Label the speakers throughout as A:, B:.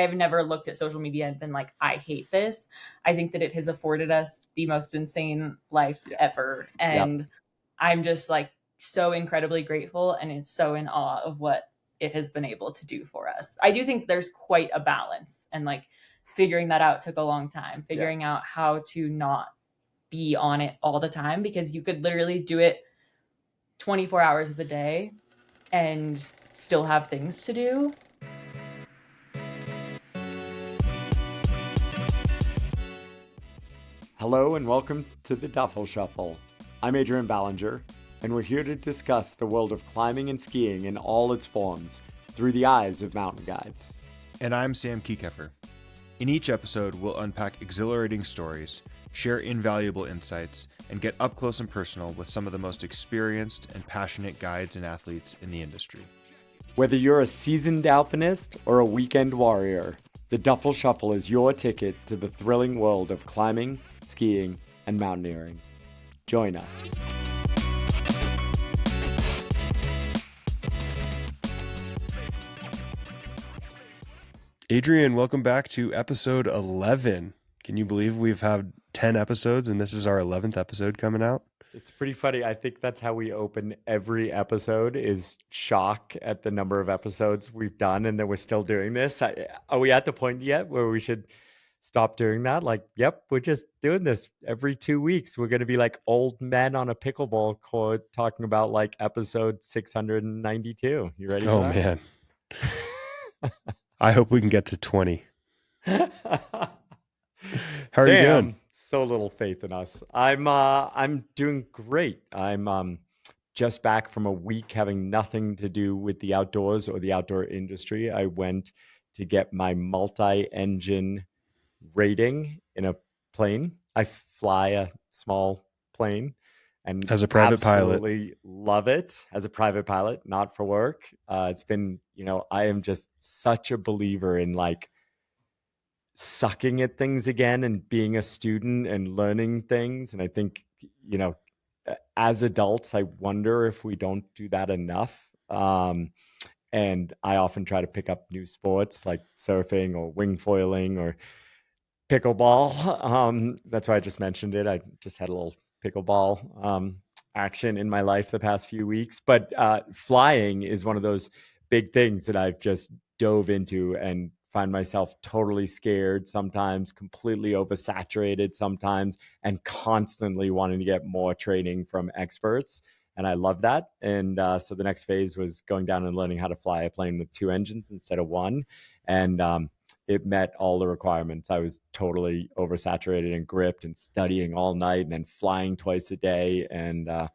A: I've never looked at social media and been like, I hate this. I think that it has afforded us the most insane life ever. And I'm just like so incredibly grateful and it's so in awe of what it has been able to do for us. I do think there's quite a balance, and like figuring that out took a long time, figuring out how to not be on it all the time, because you could literally do it 24 hours of the day and still have things to do.
B: Hello and welcome to the Duffel Shuffle. I'm Adrian Ballinger, and we're here to discuss the world of climbing and skiing in all its forms through the eyes of mountain guides.
C: And I'm Sam Kiekeffer. In each episode, we'll unpack exhilarating stories, share invaluable insights, and get up close and personal with some of the most experienced and passionate guides and athletes in the industry.
B: Whether you're a seasoned alpinist or a weekend warrior, the Duffel Shuffle is your ticket to the thrilling world of climbing, skiing, and mountaineering. Join us.
C: Adrian, welcome back to episode 11. Can you believe we've had 10 episodes and this is our 11th episode coming out?
B: It's pretty funny. I think that's how we open every episode, is shock at the number of episodes we've done, and then we're still doing this. Are we at the point yet where we should stop doing that? Like, yep, we're just doing this every 2 weeks. We're going to be like old men on a pickleball court talking about like episode 692. You ready for that?
C: Man. I hope we can get to 20. How are you doing?
B: So little faith in us. I'm doing great. I'm just back from a week having nothing to do with the outdoors or the outdoor industry. I went to get my multi-engine rating in a plane. I fly a small plane and
C: as a private
B: absolutely
C: pilot,
B: love it as a private pilot, not for work. It's been, I am just such a believer in like sucking at things again and being a student and learning things. And I think, as adults, I wonder if we don't do that enough. And I often try to pick up new sports like surfing or wing foiling or pickleball. That's why I just mentioned it. I just had a little pickleball action in my life the past few weeks. But flying is one of those big things that I've just dove into and find myself totally scared sometimes, completely oversaturated sometimes, and constantly wanting to get more training from experts. And I love that. And so the next phase was going down and learning how to fly a plane with 2 engines instead of 1. And it met all the requirements. I was totally oversaturated and gripped and studying all night and then flying twice a day. And it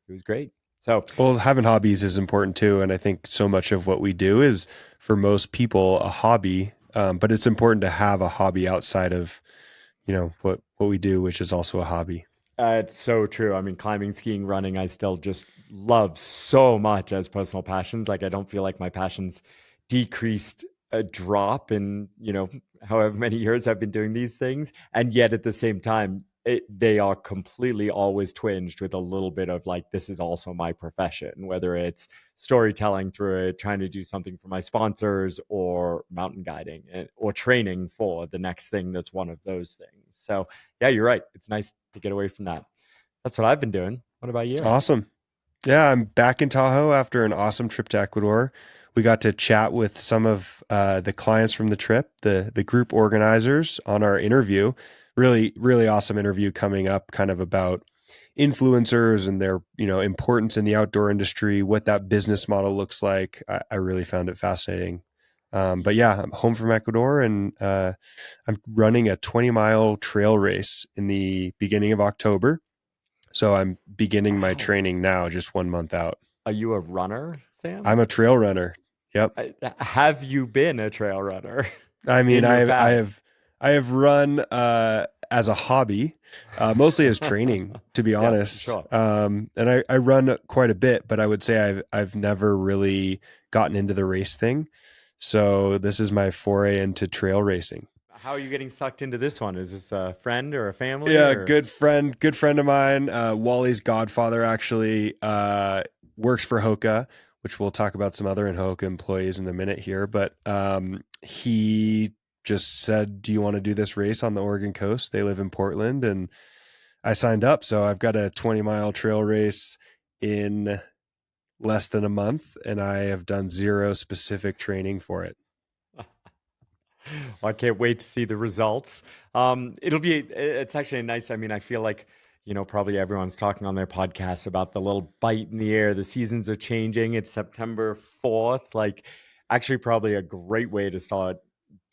B: was great. So,
C: well, having hobbies is important too. And I think so much of what we do is for most people a hobby, but it's important to have a hobby outside of, what we do, which is also a hobby.
B: It's so true. I mean, climbing, skiing, running, I still just love so much as personal passions. Like, I don't feel like my passions decreased a drop in, however many years I've been doing these things. And yet at the same time, they are completely always twinged with a little bit of like, this is also my profession, whether it's storytelling through it, trying to do something for my sponsors, or mountain guiding or training for the next thing that's one of those things. So yeah, you're right. It's nice to get away from that. That's what I've been doing. What about you?
C: Awesome. Yeah, I'm back in Tahoe after an awesome trip to Ecuador. We got to chat with some of the clients from the trip, the group organizers, on our interview. Really, really awesome interview coming up, kind of about influencers and their, importance in the outdoor industry, what that business model looks like. I really found it fascinating. But yeah, I'm home from Ecuador and I'm running a 20-mile trail race in the beginning of October. So I'm beginning my training now, just 1 month out.
B: Are you a runner, Sam?
C: I'm a trail runner. Yep.
B: Have you been a trail runner?
C: I mean, I have run as a hobby, mostly as training, to be honest.
B: Sure.
C: And I run quite a bit, but I would say I've never really gotten into the race thing. So this is my foray into trail racing.
B: How are you getting sucked into this one? Is this a friend or a family?
C: Yeah, good friend of mine. Wally's godfather actually works for Hoka, which we'll talk about some other Hoka employees in a minute here. But he just said, "Do you want to do this race on the Oregon coast?" They live in Portland, and I signed up. So I've got a 20-mile trail race in less than a month, and I have done zero specific training for it.
B: Well, I can't wait to see the results. It's actually nice. I mean, I feel like, probably everyone's talking on their podcasts about the little bite in the air. The seasons are changing. It's September 4th. Like, actually, probably a great way to start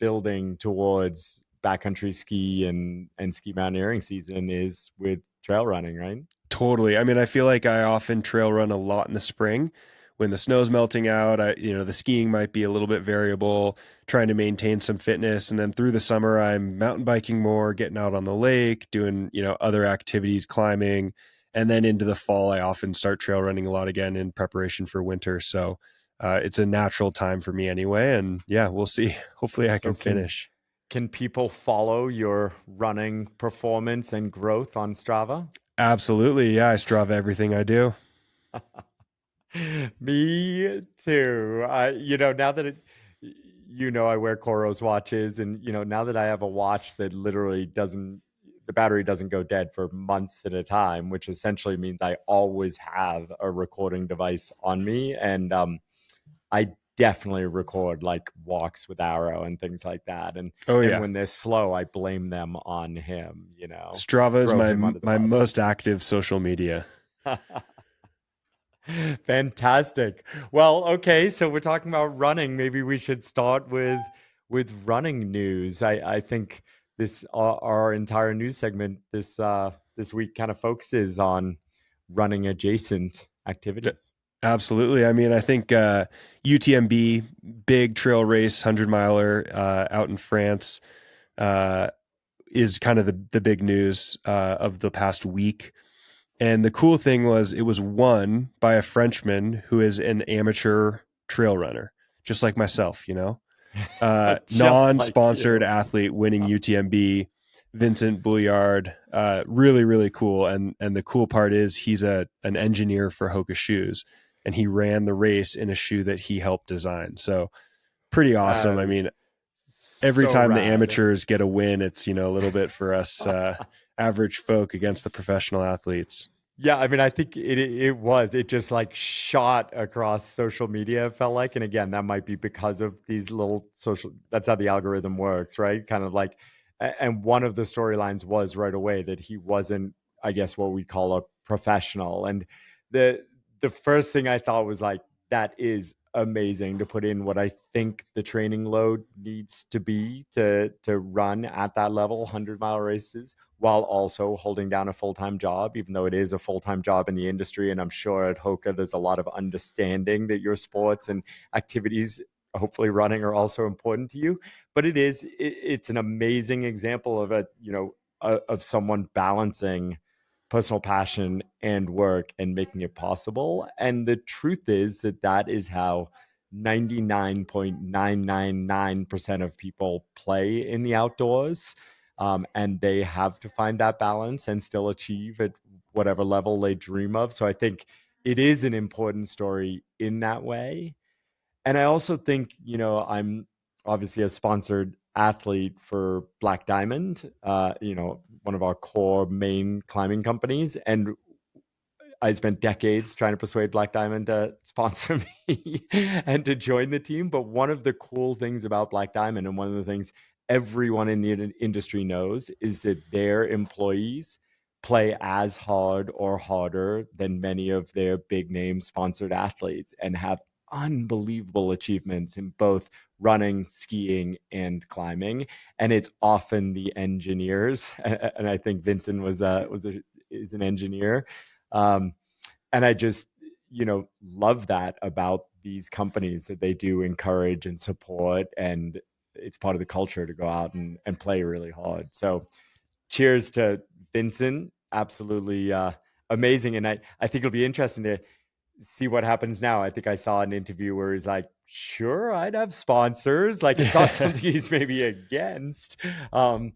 B: building towards backcountry ski and ski mountaineering season is with trail running, right?
C: Totally. I mean, I feel like I often trail run a lot in the spring when the snow's melting out. The skiing might be a little bit variable, trying to maintain some fitness. And then through the summer, I'm mountain biking more, getting out on the lake, doing, other activities, climbing. And then into the fall, I often start trail running a lot again in preparation for winter. So it's a natural time for me anyway. And yeah, we'll see. Hopefully I
B: So
C: can finish.
B: can people follow your running performance and growth on Strava?
C: Absolutely. Yeah. I Strava everything I do.
B: Me too. Now that I wear Coros watches, and now that I have a watch that literally the battery doesn't go dead for months at a time, which essentially means I always have a recording device on me, and I definitely record like walks with Arrow and things like that, and
C: Oh,
B: and
C: yeah.
B: when they're slow, I blame them on him.
C: Strava is
B: Throw
C: my
B: him under the
C: my
B: bus.
C: most active social media.
B: Fantastic. Well, okay, so we're talking about running. Maybe we should start with running news. I think this our entire news segment this week kind of focuses on running adjacent
C: Yeah,
B: activities.
C: absolutely. I mean, I think UTMB, big trail race, 100 miler out in France, uh, is kind of the big news of the past week. And the cool thing was it was won by a Frenchman who is an amateur trail runner, just like myself,
B: Just like
C: non-sponsored
B: you.
C: athlete winning UTMB, Vincent Bouillard. Really, really cool. And the cool part is he's an engineer for Hoka shoes, and he ran the race in a shoe that he helped design. So pretty awesome. I
B: As
C: mean, every
B: so
C: time the
B: rad.
C: amateurs get a win, it's a little bit for us average folk against the professional athletes.
B: Yeah, I mean, I think it just like shot across social media, it felt like. And again, that might be because of these little that's how the algorithm works, right? Kind of like, and one of the storylines was right away that he wasn't, I guess, what we call a professional. And the the first thing I thought was like, that is amazing to put in what I think the training load needs to be to run at that level, 100-mile races, while also holding down a full-time job, even though it is a full-time job in the industry. And I'm sure at Hoka, there's a lot of understanding that your sports and activities, hopefully running, are also important to you. But it's an amazing example of of someone balancing personal passion and work and making it possible. And the truth is that is how 99.999% of people play in the outdoors. And they have to find that balance and still achieve at whatever level they dream of. So I think it is an important story in that way. And I also think, I'm obviously a sponsored athlete for Black Diamond, one of our core main climbing companies. And I spent decades trying to persuade Black Diamond to sponsor me and to join the team. But one of the cool things about Black Diamond, and one of the things everyone in the industry knows, is that their employees play as hard or harder than many of their big name sponsored athletes and have unbelievable achievements in both running, skiing, and climbing. And it's often the engineers, and I think Vincent is an engineer. um, and I just, love that about these companies, that they do encourage and support, and it's part of the culture to go out and play really hard. So cheers to Vincent. Absolutely amazing. And I think it'll be interesting to see what happens now. I think I saw an interview where he's like, sure, I'd have sponsors. Like, it's not something he's maybe against. So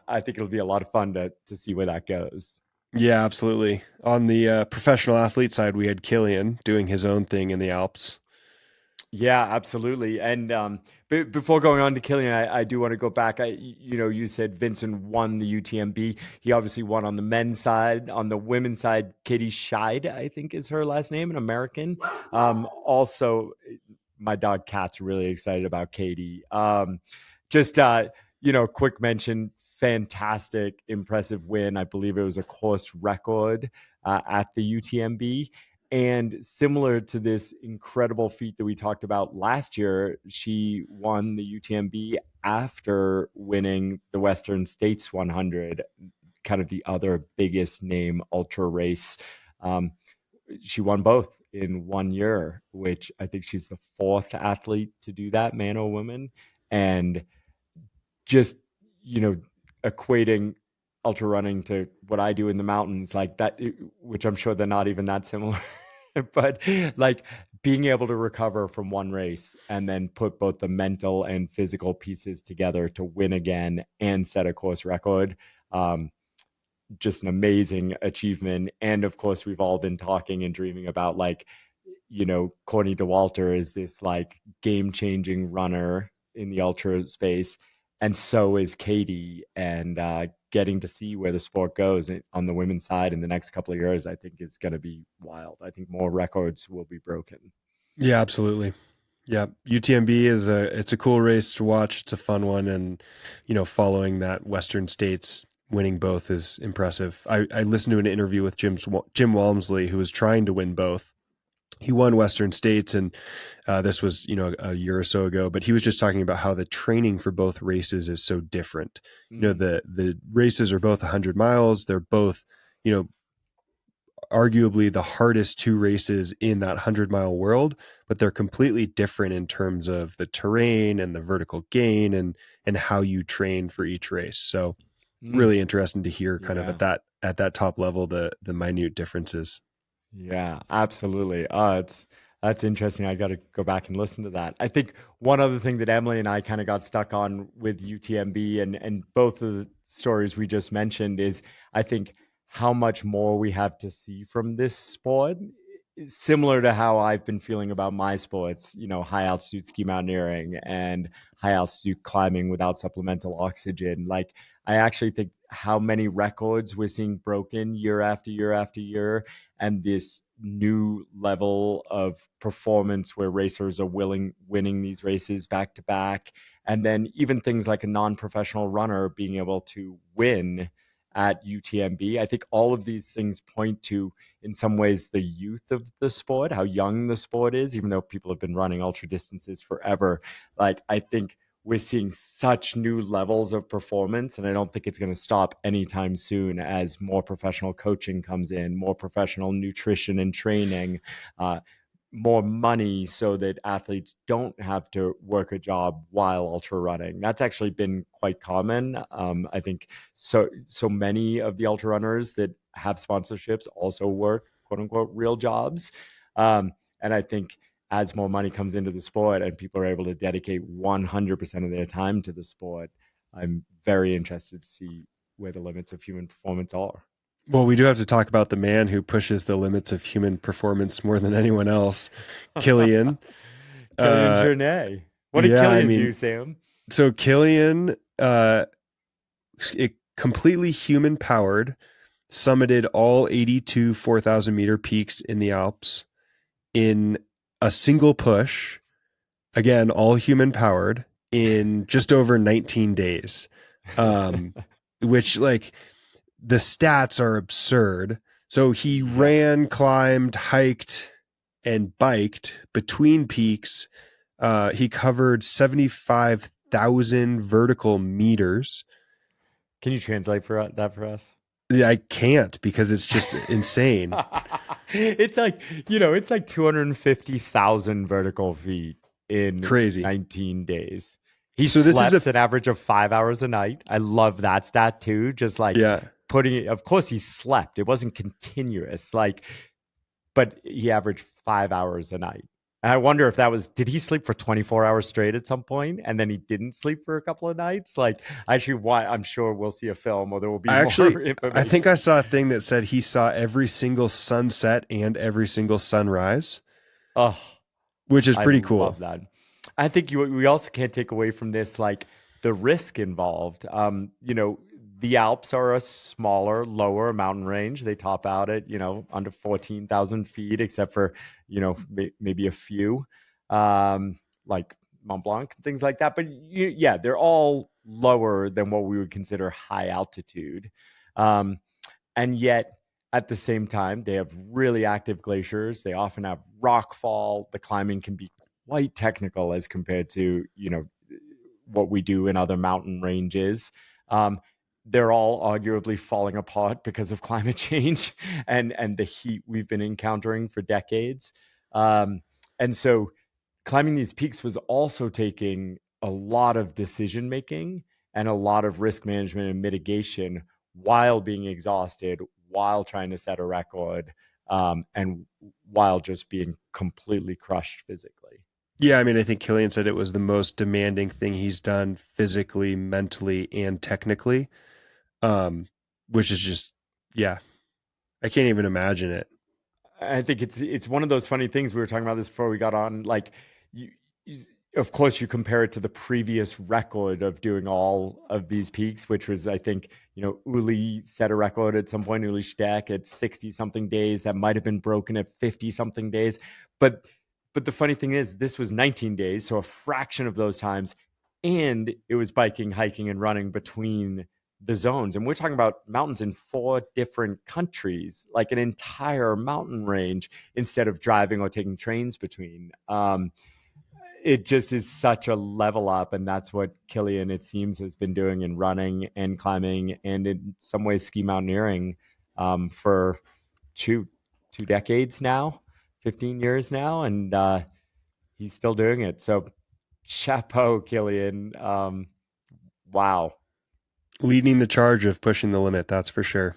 B: I think it'll be a lot of fun to see where that goes.
C: Yeah, absolutely. On the professional athlete side, we had Killian doing his own thing in the Alps.
B: Yeah, absolutely. And before going on to Killian, I do want to go back. You said Vincent won the UTMB. He obviously won on the men's side. On the women's side, Katie Scheid, I think is her last name, an American. Also, my dog Cat's really excited about Katie. Just quick mention, fantastic, impressive win. I believe it was a course record at the UTMB. And similar to this incredible feat that we talked about last year, she won the UTMB after winning the Western States 100, kind of the other biggest name ultra race. Um, she won both in 1 year, which I think she's the fourth athlete to do that, man or woman. And just, you know, equating ultra running to what I do in the mountains, like that, which I'm sure they're not even that similar. But like being able to recover from one race and then put both the mental and physical pieces together to win again and set a course record. Um, just an amazing achievement. And of course, we've all been talking and dreaming about like, Courtney Dauwalter is this like game changing runner in the ultra space. And so is Katie. And getting to see where the sport goes on the women's side in the next couple of years, I think is going to be wild. I think more records will be broken.
C: Yeah, absolutely. Yeah, UTMB it's a cool race to watch. It's a fun one, and following that Western States winning both is impressive. I listened to an interview with Jim Walmsley, who was trying to win both. He won Western States, and this was a year or so ago. But he was just talking about how the training for both races is so different.
B: Mm.
C: The races are both 100 miles. They're both arguably the hardest two races in that 100-mile world, but they're completely different in terms of the terrain and the vertical gain and how you train for each race. So really interesting to hear kind of at that top level the minute differences.
B: Yeah, absolutely. That's interesting. I got to go back and listen to that. I think one other thing that Emily and I kind of got stuck on with UTMB and both of the stories we just mentioned is I think how much more we have to see from this sport. Similar to how I've been feeling about my sports, high altitude ski mountaineering and high altitude climbing without supplemental oxygen. Like, I actually think how many records we're seeing broken year after year after year, and this new level of performance where racers are winning these races back to back, and then even things like a non-professional runner being able to win at UTMB. I think all of these things point to, in some ways, the youth of the sport, how young the sport is, even though people have been running ultra distances forever. Like, I think we're seeing such new levels of performance, and I don't think it's going to stop anytime soon as more professional coaching comes in, more professional nutrition and training, more money so that athletes don't have to work a job while ultra running. That's actually been quite common. I think so many of the ultra runners that have sponsorships also work quote unquote real jobs. And I think as more money comes into the sport and people are able to dedicate 100% of their time to the sport, I'm very interested to see where the limits of human performance are.
C: Well, we do have to talk about the man who pushes the limits of human performance more than anyone else, Killian.
B: Killian Jornet. What did
C: Yeah, I
B: Killian
C: mean,
B: do, Sam?
C: so Killian, completely human powered, summited all 82 4,000 meter peaks in the Alps in a single push. Again, all human powered in just over 19 days. Which, like, the stats are absurd. So he ran, climbed, hiked, and biked between peaks. He covered 75,000 vertical meters.
B: Can you translate that for us?
C: I can't because it's just insane.
B: It's like, it's like 250,000 vertical feet in
C: Crazy.
B: 19 days. He
C: So this is
B: slept an average of 5 hours a night. I love that stat too. Just like
C: yeah.
B: putting it, of course he slept. It wasn't continuous, but he averaged 5 hours a night. And I wonder if did he sleep for 24 hours straight at some point and then he didn't sleep for a couple of nights? Like, actually, I'm sure we'll see a film or there will be more information.
C: I think I saw a thing that said he saw every single sunset and every single sunrise.
B: Oh,
C: which is
B: I
C: pretty cool.
B: love that. I think we also can't take away from this like the risk involved. The Alps are a smaller, lower mountain range. They top out at under 14,000 feet, except for maybe a few like Mont Blanc and things like that. But yeah, they're all lower than what we would consider high altitude. Um, and yet at the same time they have really active glaciers. They often have rock fall. The climbing can be quite technical as compared to what we do in other mountain ranges. um, they're all arguably falling apart because of climate change and the heat we've been encountering for decades. And so climbing these peaks was also taking a lot of decision making and a lot of risk management and mitigation while being exhausted, while trying to set a record, and while just being completely crushed physically.
C: Yeah, I mean, I think Killian said it was the most demanding thing he's done physically, mentally, and technically. Um, which is just, yeah, I can't even imagine it.
B: I think it's one of those funny things. We were talking about this before we got on. Like, you of course, you compare it to the previous record of doing all of these peaks, which was, I think, Uli set a record at some point. Uli Steck at 60 something days. That might have been broken at 50 something days. But the funny thing is, this was 19 days, so a fraction of those times, and it was biking, hiking, and running between the zones. And we're talking about mountains in 4 different countries, like an entire mountain range, instead of driving or taking trains between. It just is such a level up. And that's what Killian, it seems, has been doing in running and climbing and in some ways ski mountaineering, for two decades now, 15 years now. And he's still doing it. So chapeau, Killian. Wow.
C: Leading the charge of pushing the limit, that's for sure.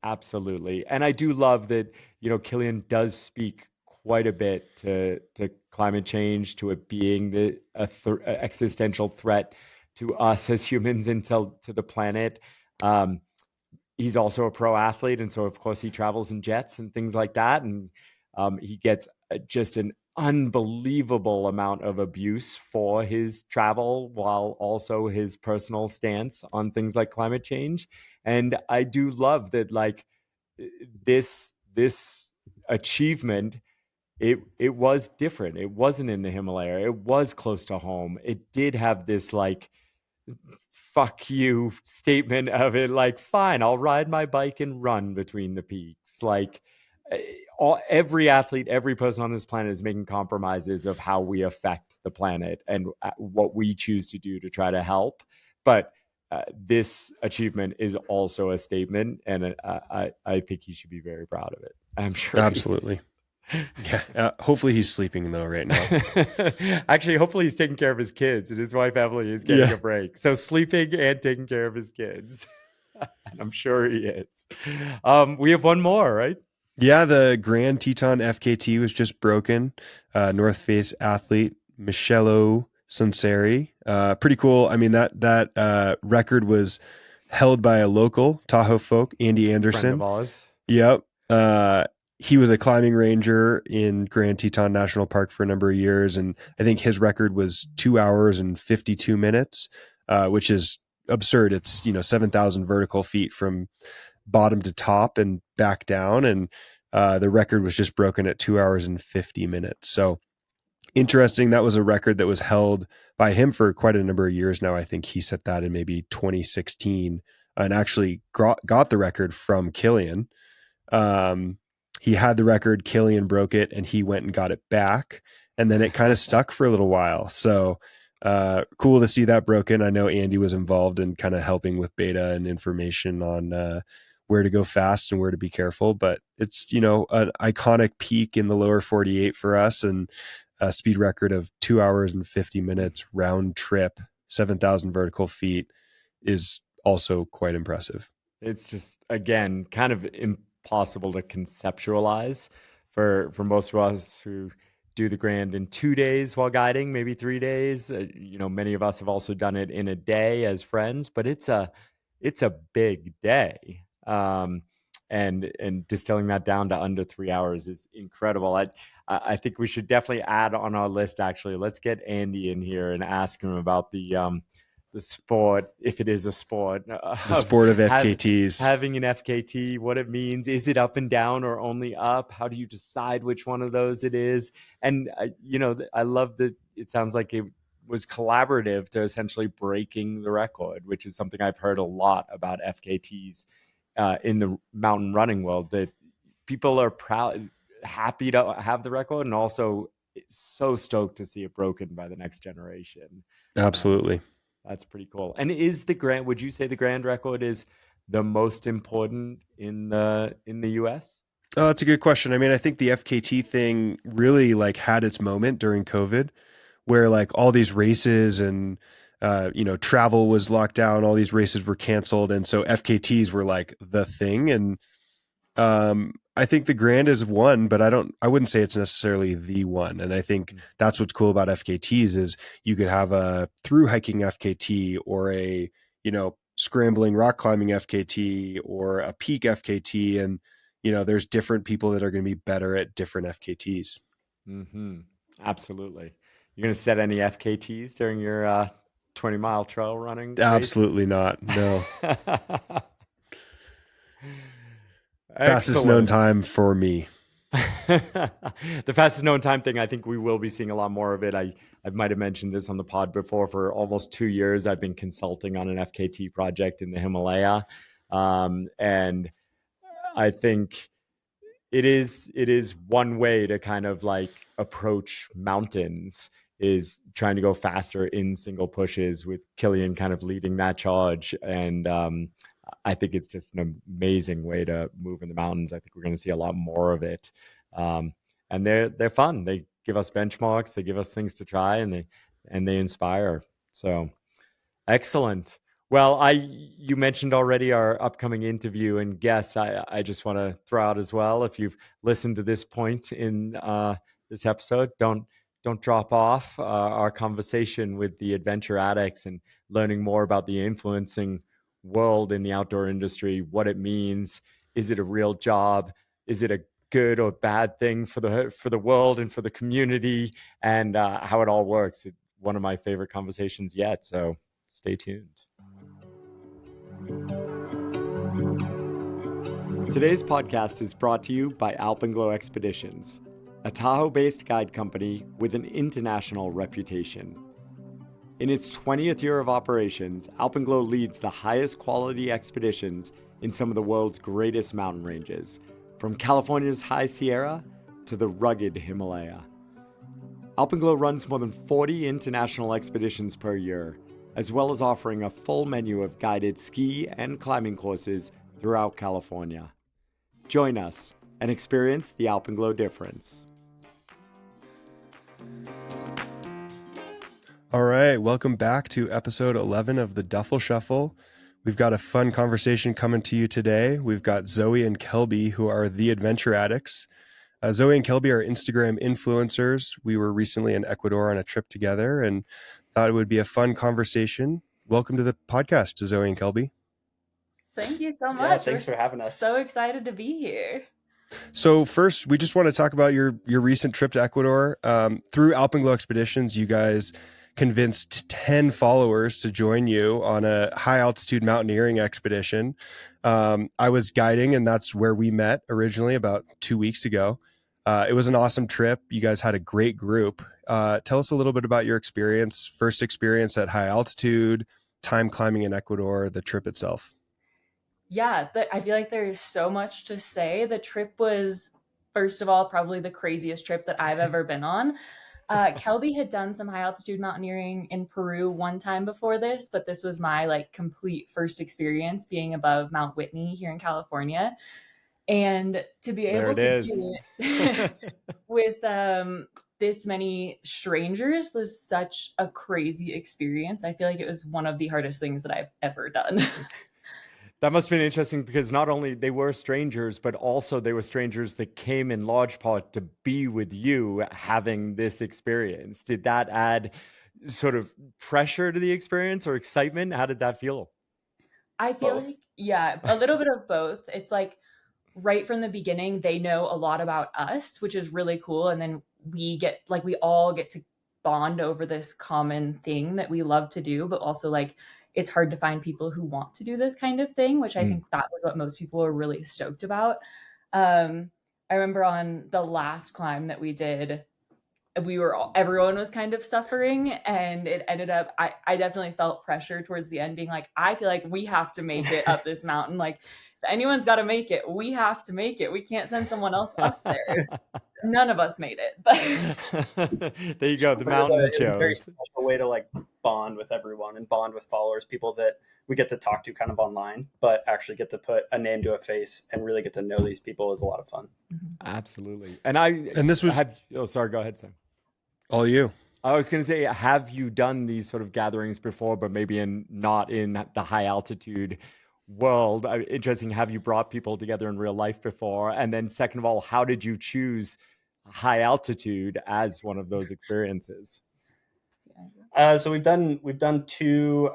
B: Absolutely. And I do love that, Killian does speak quite a bit to climate change, to it being a existential threat to us as humans and to the planet. Um, he's also a pro athlete, and so of course he travels in jets and things like that, and he gets just an unbelievable amount of abuse for his travel, while also his personal stance on things like climate change. And I do love that, like, this achievement, it was different. It wasn't in the Himalaya. It was close to home. It did have this like fuck you statement of it, like, fine, I'll ride my bike and run between the peaks. Like, eh, every athlete, every person on this planet is making compromises of how we affect the planet and what we choose to do to try to help. But this achievement is also a statement, and I think he should be very proud of it. I'm sure he
C: Absolutely.
B: is.
C: Yeah. Hopefully he's sleeping though right now.
B: Actually, hopefully he's taking care of his kids and his wife Emily is getting
C: Yeah.
B: a break. So sleeping and taking care of his kids. And I'm sure he is. We have one more, right?
C: Yeah, the Grand Teton FKT was just broken. North Face athlete Michelo Sunseri. Pretty cool. I mean, that record was held by a local Tahoe folk, Andy
B: Friend of
C: Anderson.
B: ours.
C: Yep. He was a climbing ranger in Grand Teton National Park for a number of years, and I think his record was 2 hours and 52 minutes, which is absurd. It's 7,000 vertical feet from bottom to top and back down, and the record was just broken at 2 hours and 50 minutes. So interesting. That was a record that was held by him for quite a number of years now. I think he set that in maybe 2016 and actually got the record from Killian. Um, he had the record, Killian broke it, and he went and got it back. And then it kind of stuck for a little while. So cool to see that broken. I know Andy was involved in kind of helping with beta and information on where to go fast and where to be careful. But it's, an iconic peak in the lower 48 for us, and a speed record of 2 hours and 50 minutes round trip, 7,000 vertical feet is also quite impressive.
B: It's just, again, kind of impossible to conceptualize for most of us who do the grand in 2 days while guiding, maybe 3 days. Many of us have also done it in a day as friends, but it's a big day. and distilling that down to under 3 hours is incredible. I think we should definitely add on our list. Actually, let's get Andy in here and ask him about the sport, if it is a sport,
C: The sport of
B: have,
C: FKTs.
B: having an FKT, what it means. Is it up and down or only up? How do you decide which one of those it is? And I love that it sounds like it was collaborative to essentially breaking the record, which is something I've heard a lot about FKTs in the mountain running world, that people are proud, happy to have the record, and also so stoked to see it broken by the next generation.
C: Absolutely.
B: That's pretty cool. And would you say the grand record is the most important in the US?
C: Oh, that's a good question. I mean, I think the FKT thing really like had its moment during COVID, where like all these races and travel was locked down, all these races were canceled, and so FKTs were like the thing. And I think the Grand is one, but I wouldn't say it's necessarily the one. And I think that's what's cool about FKTs is you could have a through hiking FKT or a, scrambling rock climbing FKT or a peak FKT. And, there's different people that are going to be better at different FKTs.
B: Mm-hmm. Absolutely. You're going to set any FKTs during your 20-mile trail running race?
C: Absolutely not. No. Fastest
B: Excellent.
C: known time for me.
B: The fastest known time thing, I think we will be seeing a lot more of it. I might have mentioned this on the pod before. For almost 2 years, I've been consulting on an FKT project in the Himalaya. And I think it is one way to kind of like approach mountains, is trying to go faster in single pushes, with Killian kind of leading that charge. And I think it's just an amazing way to move in the mountains. I think we're going to see a lot more of it. And they're fun. They give us benchmarks, they give us things to try, and they inspire. So excellent. Well, you mentioned already our upcoming interview and guests. I just want to throw out as well, if you've listened to this point in this episode, don't drop off our conversation with the Adventure Addicts and learning more about the influencing world in the outdoor industry, what it means. Is it a real job? Is it a good or bad thing for the world and for the community, and how it all works? It's one of my favorite conversations yet. So stay tuned. Today's podcast is brought to you by Alpenglow Expeditions, a Tahoe-based guide company with an international reputation. In its 20th year of operations, Alpenglow leads the highest quality expeditions in some of the world's greatest mountain ranges, from California's High Sierra to the rugged Himalaya. Alpenglow runs more than 40 international expeditions per year, as well as offering a full menu of guided ski and climbing courses throughout California. Join us and experience the Alpenglow difference.
C: All right, welcome back to episode 11 of the Duffel Shuffle. We've got a fun conversation coming to you today. We've got Zoe and Kelby, who are the Adventure Addicts. Zoe and Kelby are Instagram influencers. We were recently in Ecuador on a trip together and thought it would be a fun conversation. Welcome to the podcast, to Zoe and Kelby.
A: Thank you so much.
D: Yeah, thanks for having us.
A: So excited to be here.
C: So first, we just want to talk about your recent trip to Ecuador. Through Alpenglow Expeditions, you guys convinced 10 followers to join you on a high altitude mountaineering expedition. I was guiding, and that's where we met originally about 2 weeks ago. It was an awesome trip. You guys had a great group. Tell us a little bit about your first experience at high altitude, time climbing in Ecuador, the trip itself.
A: Yeah, I feel like there's so much to say. The trip was, first of all, probably the craziest trip that I've ever been on. Kelby had done some high altitude mountaineering in Peru one time before this, but this was my complete first experience being above Mount Whitney here in California. And to be able to do it with this many strangers was such a crazy experience. I feel like it was one of the hardest things that I've ever done.
B: That must have been interesting, because not only they were strangers, but also they were strangers that came in large part to be with you having this experience. Did that add sort of pressure to the experience or excitement? How did that feel?
A: I feel like, yeah, a little bit of both. It's like right from the beginning, they know a lot about us, which is really cool. And then we all get to bond over this common thing that we love to do, but also like it's hard to find people who want to do this kind of thing, which I think that was what most people were really stoked about. I remember on the last climb that we did, everyone was kind of suffering, and it ended up, I definitely felt pressure towards the end being like, I feel like we have to make it up this mountain. Like if anyone's got to make it, we have to make it. We can't send someone else up there. None of us made it, but
B: there you go. The
D: But
B: mountain
D: it's a very
B: chose.
D: special way to like bond with everyone and bond with followers, people that we get to talk to kind of online, but actually get to put a name to a face and really get to know these people is a lot of fun.
B: Absolutely.
C: And this was
B: sorry, go ahead, Sam.
C: all you.
B: I was going to say, have you done these sort of gatherings before, but maybe not in the high altitude world? Interesting. Have you brought people together in real life before? And then second of all, how did you choose high altitude as one of those experiences?
D: So we've done two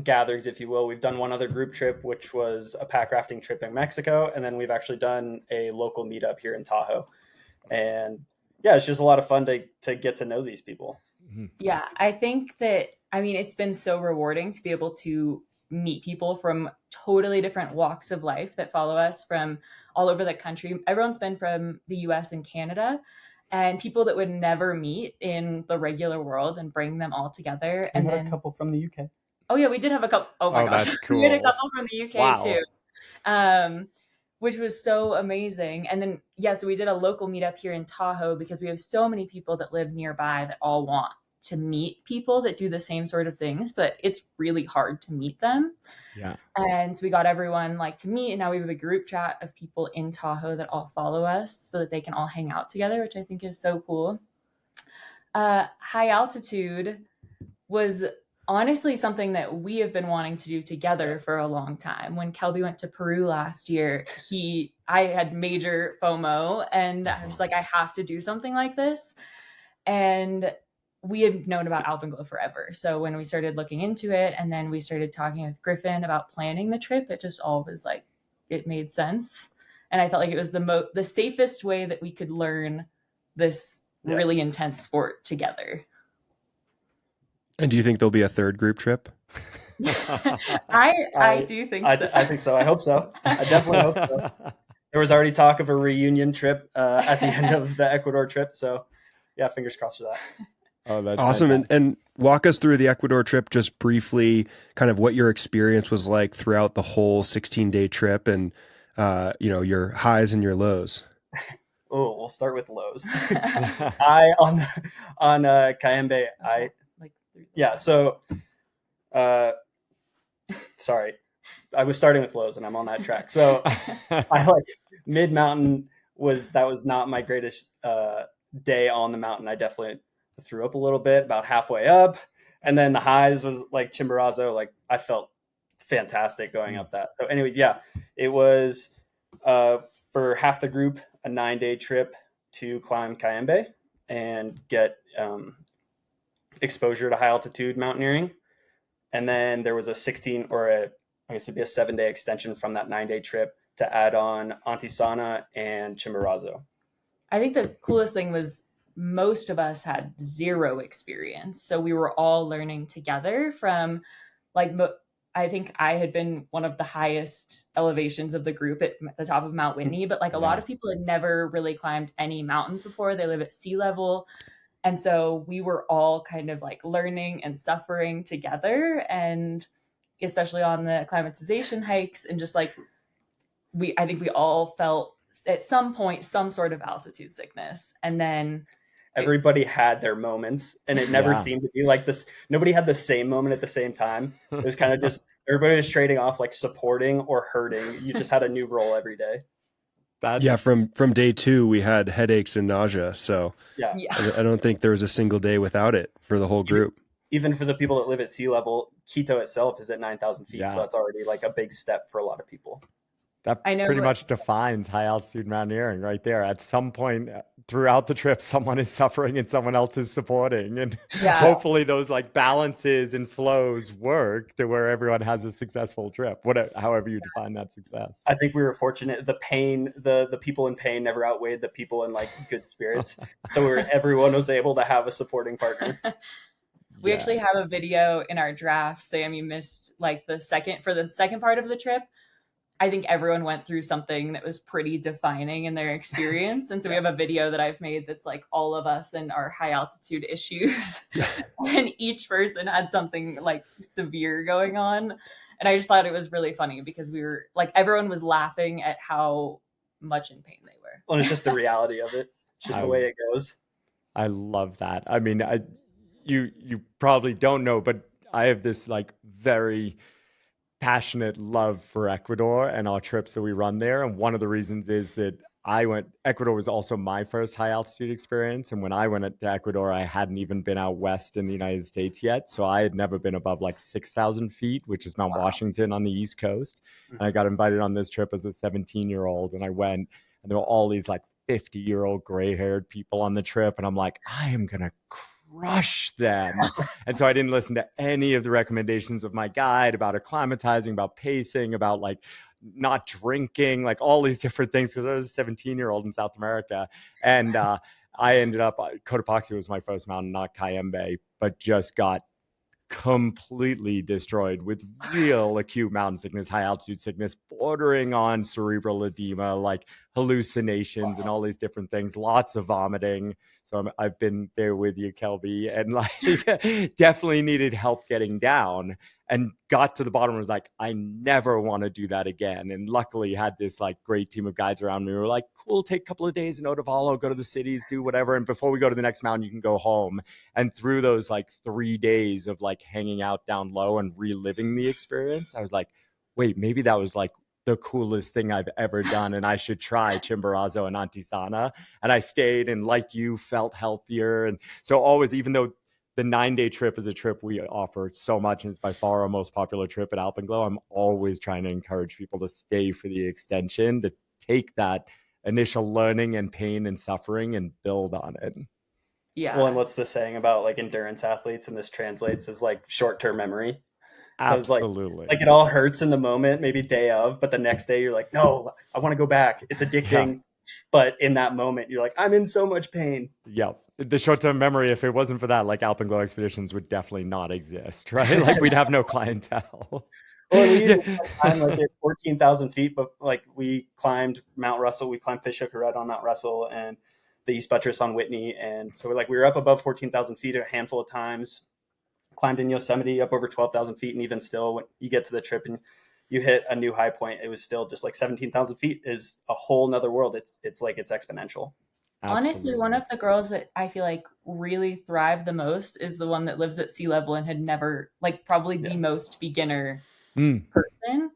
D: gatherings, if you will. We've done one other group trip, which was a pack rafting trip in Mexico. And then we've actually done a local meetup here in Tahoe. And yeah, it's just a lot of fun to get to know these people.
A: Yeah, I think that, I mean, it's been so rewarding to be able to meet people from totally different walks of life that follow us from all over the country. Everyone's been from the US and Canada, and people that would never meet in the regular world, and bring them all together. And then
D: a couple from the UK.
A: Oh yeah, we did have a couple. Oh my gosh,
B: that's
A: we had a
B: cool.
A: couple from the UK
B: Wow.
A: too, which was so amazing. And then so we did a local meetup here in Tahoe because we have so many people that live nearby that all want to meet people that do the same sort of things, but it's really hard to meet them.
B: Yeah.
A: And so we got everyone like to meet, and now we have a group chat of people in Tahoe that all follow us so that they can all hang out together, which I think is so cool. High altitude was honestly something that we have been wanting to do together for a long time. When Kelby went to Peru last year, I had major FOMO, and I was like, I have to do something like this. And we had known about Alpenglow forever. So when we started looking into it, and then we started talking with Griffin about planning the trip, it just all was like, it made sense. And I felt like it was the safest way that we could learn this really intense sport together.
C: And do you think there'll be a third group trip?
A: I do think so.
D: I think so. I hope so. I definitely hope so. There was already talk of a reunion trip at the end of the Ecuador trip. So yeah, fingers crossed for that.
C: Oh, that's awesome. And walk us through the Ecuador trip just briefly, kind of what your experience was like throughout the whole 16-day trip, and your highs and your lows.
D: Oh, we'll start with lows. on Cayambe, sorry, I was starting with lows and I'm on that track. So I like mid mountain was not my greatest day on the mountain. I definitely threw up a little bit about halfway up, and then the highs was like Chimborazo. Like I felt fantastic going up that. So anyways, it was for half the group a 9-day trip to climb Cayambe and get exposure to high altitude mountaineering. And then there was a 7-day extension from that 9-day trip to add on Antisana and Chimborazo.
A: I think the coolest thing was most of us had zero experience. So we were all learning together from I think I had been one of the highest elevations of the group at the top of Mount Whitney, but a lot of people had never really climbed any mountains before. They live at sea level. And so we were all kind of like learning and suffering together, and especially on the acclimatization hikes, and just like I think we all felt at some point some sort of altitude sickness. And then
D: everybody had their moments, and it never seemed to be like this. Nobody had the same moment at the same time. It was kind of just everybody was trading off like supporting or hurting. You just had a new role every day.
C: From day 2 we had headaches and nausea, so I don't think there was a single day without it for the whole group.
D: Even for the people that live at sea level, Quito itself is at 9,000 feet, so that's already like a big step for a lot of people.
B: That
A: I know
B: pretty much
A: it's
B: defines high altitude mountaineering right there. At some point throughout the trip, someone is suffering and someone else is supporting. And
A: yeah.
B: hopefully those like balances and flows work to where everyone has a successful trip, whatever, however you define that success.
D: I think we were fortunate. The pain, the people in pain never outweighed the people in like good spirits. So everyone was able to have a supporting partner.
A: We actually have a video in our draft. Sammy missed like the second part of the trip. I think everyone went through something that was pretty defining in their experience. And so we have a video that I've made that's like all of us and our high altitude issues. And each person had something like severe going on. And I just thought it was really funny because we were like, everyone was laughing at how much in pain they were.
D: Well, it's just the reality of it. It's just the way it goes.
B: I love that. I mean, you probably don't know, but I have this like very passionate love for Ecuador and our trips that we run there. And one of the reasons is that Ecuador was also my first high altitude experience. And when I went to Ecuador, I hadn't even been out west in the United States yet. So I had never been above like 6,000 feet, which is Mount Washington on the East Coast. And I got invited on this trip as a 17-year-old. And I went, and there were all these like 50-year-old gray-haired people on the trip. And I'm like, I am going to crush them. And so I didn't listen to any of the recommendations of my guide about acclimatizing, about pacing, about like not drinking, like all these different things, because I was a 17-year-old in South America. And I ended up, Cotopaxi was my first mountain, not Cayambe, but just got completely destroyed with real acute mountain sickness, high altitude sickness, bordering on cerebral edema, like hallucinations and all these different things, lots of vomiting. So I've been there with you, Kelby, and like definitely needed help getting down, and got to the bottom and was like, I never want to do that again. And luckily had this like great team of guides around me who were like, cool, take a couple of days in Otavalo, go to the cities, do whatever. And before we go to the next mountain, you can go home. And through those like 3 days of like hanging out down low and reliving the experience, I was like, wait, maybe that was like the coolest thing I've ever done. And I should try Chimborazo and Antisana. And I stayed and like you felt healthier. And so always, even though the 9-day trip is a trip we offer so much, and it's by far our most popular trip at Alpenglow, I'm always trying to encourage people to stay for the extension, to take that initial learning and pain and suffering and build on it.
A: Yeah.
D: Well, and what's the saying about like endurance athletes, and this translates as like short-term memory. So
B: Absolutely.
D: Like it all hurts in the moment, maybe day of, but the next day you're like, no, I want to go back. It's addicting. Yeah. But in that moment, you're like, I'm in so much pain.
B: Yeah. The short-term memory, if it wasn't for that, like Alpenglow expeditions would definitely not exist, right? Like we'd have no clientele.
D: Well, we climbed like at 14,000 feet, but like we climbed Mount Russell, we climbed Fish Hook Red on Mount Russell and the East Buttress on Whitney. And so we were up above 14,000 feet a handful of times, climbed in Yosemite up over 12,000 feet. And even still, when you get to the trip and you hit a new high point, it was still just like 17,000 feet is a whole nother world. It's like, it's exponential.
A: Honestly,
B: Absolutely.
A: one of the girls that I feel like really thrived the most is the one that lives at sea level and had never, like, probably the most beginner person.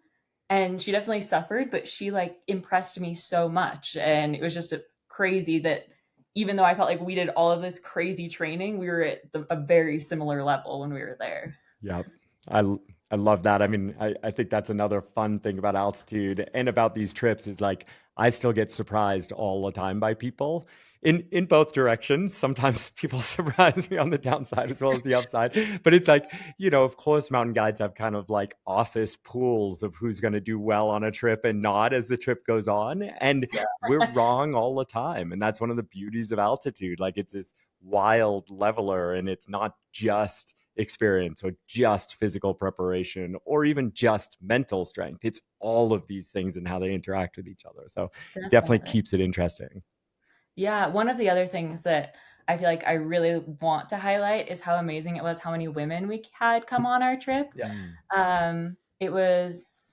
A: And she definitely suffered, but she like impressed me so much. And it was just crazy that even though I felt like we did all of this crazy training, we were at a very similar level when we were there.
B: Yeah. I love that. I mean, I think that's another fun thing about altitude and about these trips is like, I still get surprised all the time by people in both directions. Sometimes people surprise me on the downside as well as the upside, but it's like, you know, of course, mountain guides have kind of like office pools of who's going to do well on a trip and not as the trip goes on. And we're wrong all the time. And that's one of the beauties of altitude. Like it's this wild leveler, and it's not just experience or just physical preparation or even just mental strength. It's all of these things and how they interact with each other. So definitely keeps it interesting.
A: Yeah. One of the other things that I feel like I really want to highlight is how amazing it was how many women we had come on our trip.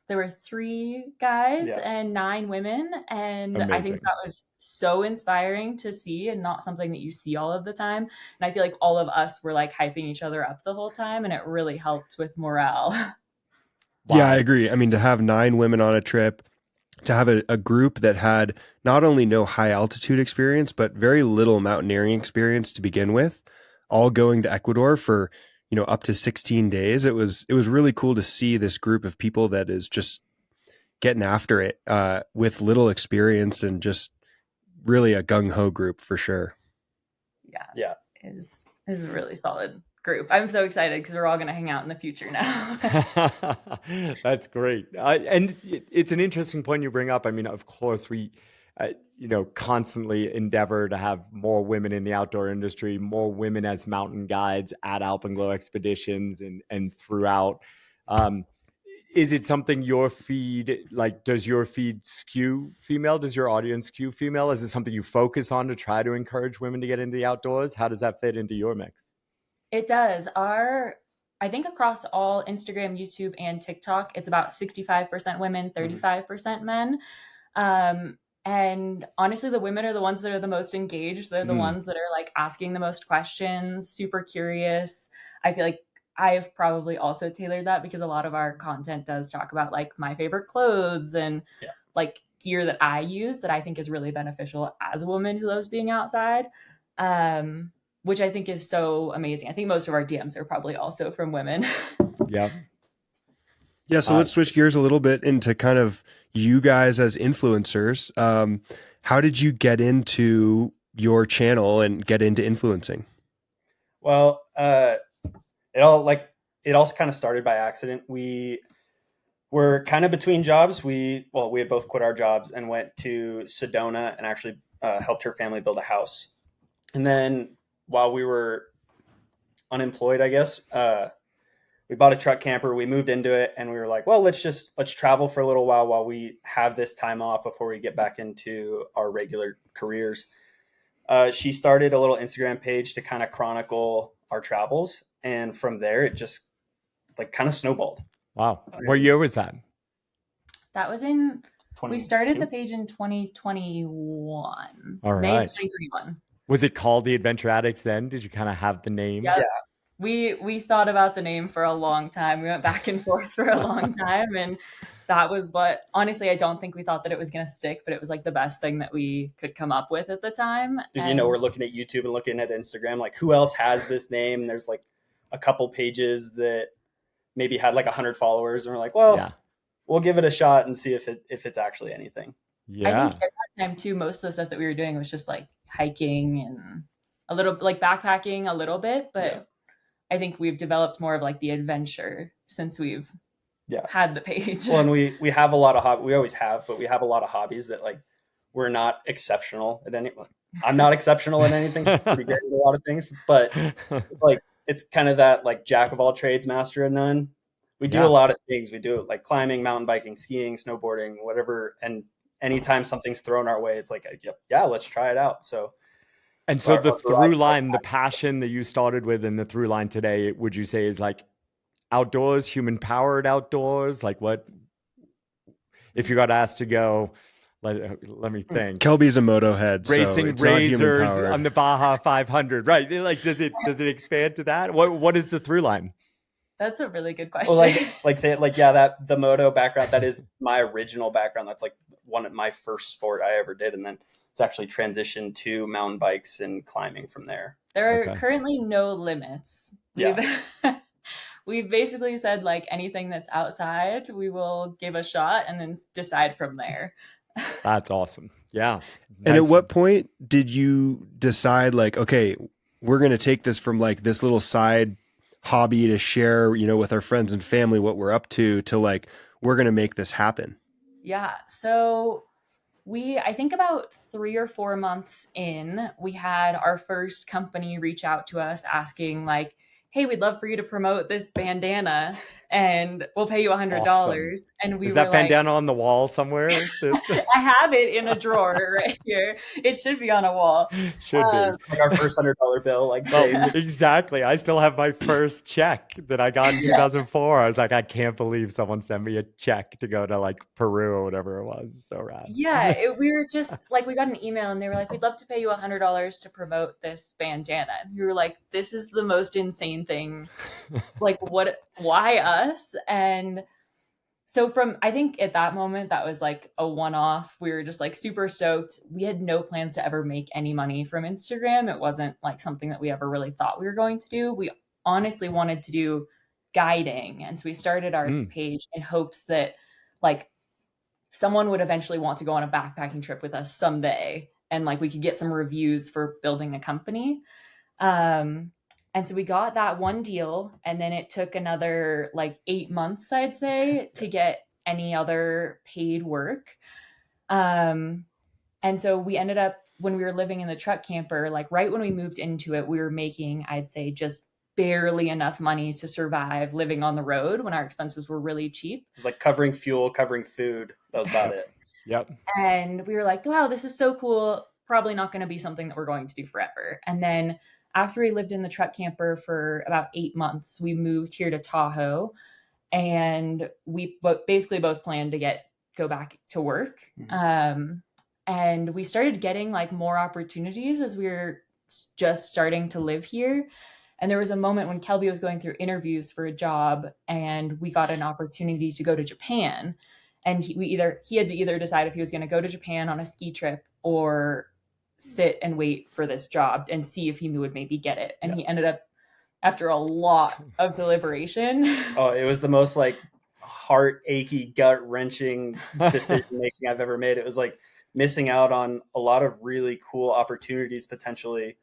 A: There were 3 guys and 9 women. And amazing. I think that was so inspiring to see and not something that you see all of the time. And I feel like all of us were like hyping each other up the whole time, and it really helped with morale.
C: Wow. Yeah, I agree. I mean, to have 9 women on a trip, to have a group that had not only no high altitude experience, but very little mountaineering experience to begin with, all going to Ecuador for, you know, up to 16 days. It was really cool to see this group of people that is just, getting after it with little experience and just really a gung-ho group for sure.
D: Yeah.
A: Is a really solid group. I'm so excited because we're all going to hang out in the future now.
B: That's great. And it's an interesting point you bring up. I mean, of course, we, constantly endeavor to have more women in the outdoor industry, more women as mountain guides at Alpenglow expeditions and throughout. Is it something your feed, like, does your feed skew female? Does your audience skew female? Is it something you focus on to try to encourage women to get into the outdoors? How does that fit into your mix?
A: It does. I think across all Instagram, YouTube, and TikTok, it's about 65% women, 35% men. And honestly, the women are the ones that are the most engaged. They're the ones that are like asking the most questions, super curious. I feel like I've probably also tailored that because a lot of our content does talk about like my favorite clothes and like gear that I use that I think is really beneficial as a woman who loves being outside. Which I think is so amazing. I think most of our DMs are probably also from women.
B: Yeah.
C: Yeah. So let's switch gears a little bit into kind of you guys as influencers. How did you get into your channel and get into influencing?
D: Well, it all kind of started by accident. We were kind of between jobs. We had both quit our jobs and went to Sedona and actually helped her family build a house. And then while we were unemployed, I guess, we bought a truck camper, we moved into it, and we were like, well, let's travel for a little while we have this time off before we get back into our regular careers. She started a little Instagram page to kind of chronicle our travels. And from there, it just like kind of snowballed.
B: Wow. What year was that?
A: That was we started the page in 2021.
B: All right.
A: May of 2021.
B: Was it called The Adventure Addicts then? Did you kind of have the name?
A: Yep. Yeah. We thought about the name for a long time. We went back and forth for a long time. And that was what, honestly, I don't think we thought that it was going to stick, but it was like the best thing that we could come up with at the time.
D: We're looking at YouTube and looking at Instagram, like who else has this name? And there's like a couple pages that maybe had like 100 followers. And we're like, well, we'll give it a shot and see if it's actually anything.
A: Yeah. I think at that time too, most of the stuff that we were doing was just like hiking and a little like backpacking a little bit, but I think we've developed more of like the adventure since we've had the page.
D: Well, and we have a lot of we always have, but we have a lot of hobbies that like we're not exceptional at any. I'm not exceptional at anything. Pretty great at a lot of things, but like it's kind of that like jack of all trades, master of none. We do a lot of things. We do like climbing, mountain biking, skiing, snowboarding, whatever. And anytime something's thrown our way, it's like, let's try it out. So.
B: And so the through line, the passion that you started with and the through line today, would you say is like outdoors, human powered outdoors? Like what, if you got asked to go, let me think.
C: Kelby's a moto head.
B: Racing
C: so
B: razors on the Baja 500, right? Like, does it expand to that? What is the through line?
A: That's a really good question.
D: Well, that the moto background, that is my original background. That's like one of my first sport I ever did. And then it's actually transitioned to mountain bikes and climbing from there.
A: There are currently no limits. We've basically said like anything that's outside, we will give a shot and then decide from there.
B: That's awesome. Yeah. Nice.
C: And at what point did you decide like, okay, we're going to take this from like this little side hobby to share, with our friends and family, what we're up to like, we're going to make this happen?
A: Yeah. So I think about 3 or 4 months in, we had our first company reach out to us asking like, hey, we'd love for you to promote this bandana and we'll pay you $100.
B: Awesome.
A: And
B: is that bandana on the wall somewhere?
A: I have it in a drawer right here. It should be on a wall.
B: Should be.
D: Like our first $100 bill.
B: Exactly. I still have my first check that I got in 2004. I was like, I can't believe someone sent me a check to go to like Peru or whatever it was. So rad.
A: Yeah. We were just like, we got an email and they were like, we'd love to pay you $100 to promote this bandana. And we were like, this is the most insane thing. Like why us? And so I think at that moment, that was like a one-off. We were just like super stoked. We had no plans to ever make any money from Instagram. It wasn't like something that we ever really thought we were going to do. We honestly wanted to do guiding. And so we started our page in hopes that like someone would eventually want to go on a backpacking trip with us someday, and like we could get some reviews for building a company. Um, and so we got that one deal, and then it took another like 8 months, I'd say, to get any other paid work. Um, and so we ended up, when we were living in the truck camper, like right when we moved into it, we were making, I'd say, just barely enough money to survive living on the road when our expenses were really cheap.
D: It was like covering fuel, covering food. That was about it.
B: Yep.
A: And we were like, wow, this is so cool. Probably not going to be something that we're going to do forever. And then after we lived in the truck camper for about 8 months, we moved here to Tahoe, and we basically both planned to go back to work. And we started getting like more opportunities as we were just starting to live here. And there was a moment when Kelby was going through interviews for a job, and we got an opportunity to go to Japan. And he had to either decide if he was going to go to Japan on a ski trip or sit and wait for this job and see if he would maybe get it. And he ended up, after a lot of deliberation.
D: Oh, it was the most like heart achy, gut wrenching decision making I've ever made. It was like missing out on a lot of really cool opportunities potentially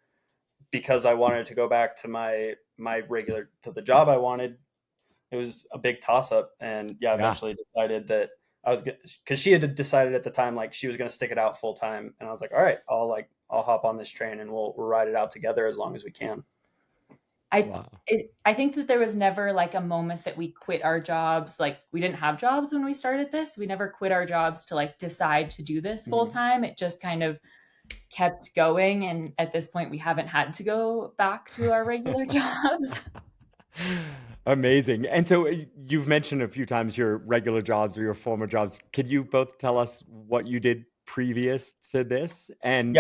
D: because I wanted to go back to the job I wanted. It was a big toss up, and eventually decided that I was good, because she had decided at the time like she was going to stick it out full time, and I was like, all right, I'll hop on this train and we'll ride it out together as long as we can.
A: I think that there was never like a moment that we quit our jobs. Like we didn't have jobs when we started this. We never quit our jobs to like decide to do this full time. It just kind of kept going. And at this point, we haven't had to go back to our regular jobs.
B: Amazing. And so you've mentioned a few times your regular jobs or your former jobs. Could you both tell us what you did previous to this? And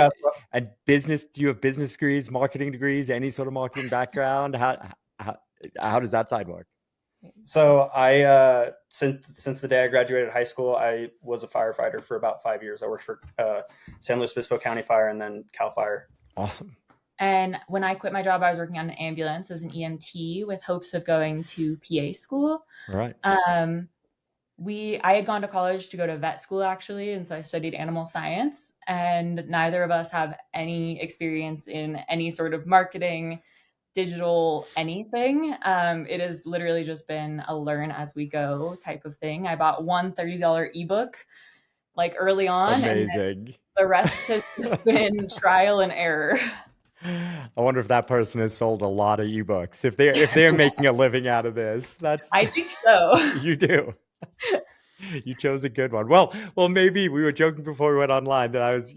B: and business, do you have business degrees, marketing degrees, any sort of marketing background? How does that side work?
D: So I since the day I graduated high school, I was a firefighter for about 5 years. I worked for San Luis Obispo County Fire and then Cal Fire.
B: Awesome.
A: And when I quit my job, I was working on an ambulance as an EMT with hopes of going to PA school.
B: All right.
A: I had gone to college to go to vet school, actually, and so I studied animal science, and neither of us have any experience in any sort of marketing, digital, anything. It has literally just been a learn as we go type of thing. I bought one $30 ebook like early on.
B: Amazing.
A: And the rest has just been trial and error.
B: I wonder if that person has sold a lot of ebooks. If they're making a living out of this,
A: I think so.
B: You do. You chose a good one. Well, maybe we were joking before we went online that I was,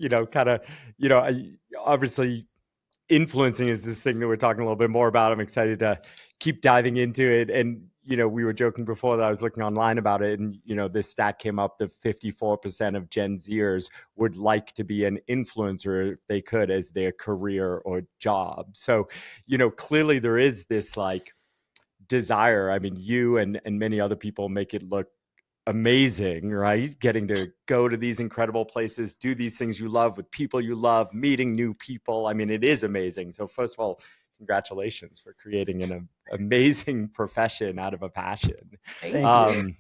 B: obviously influencing is this thing that we're talking a little bit more about. I'm excited to keep diving into it. And, we were joking before that I was looking online about it. And, this stat came up that 54% of Gen Zers would like to be an influencer if they could as their career or job. So, clearly there is this like desire. I mean, you and many other people make it look amazing, right? Getting to go to these incredible places, do these things you love with people you love, meeting new people. I mean, it is amazing. So first of all, congratulations for creating an amazing profession out of a passion.
D: Thank you.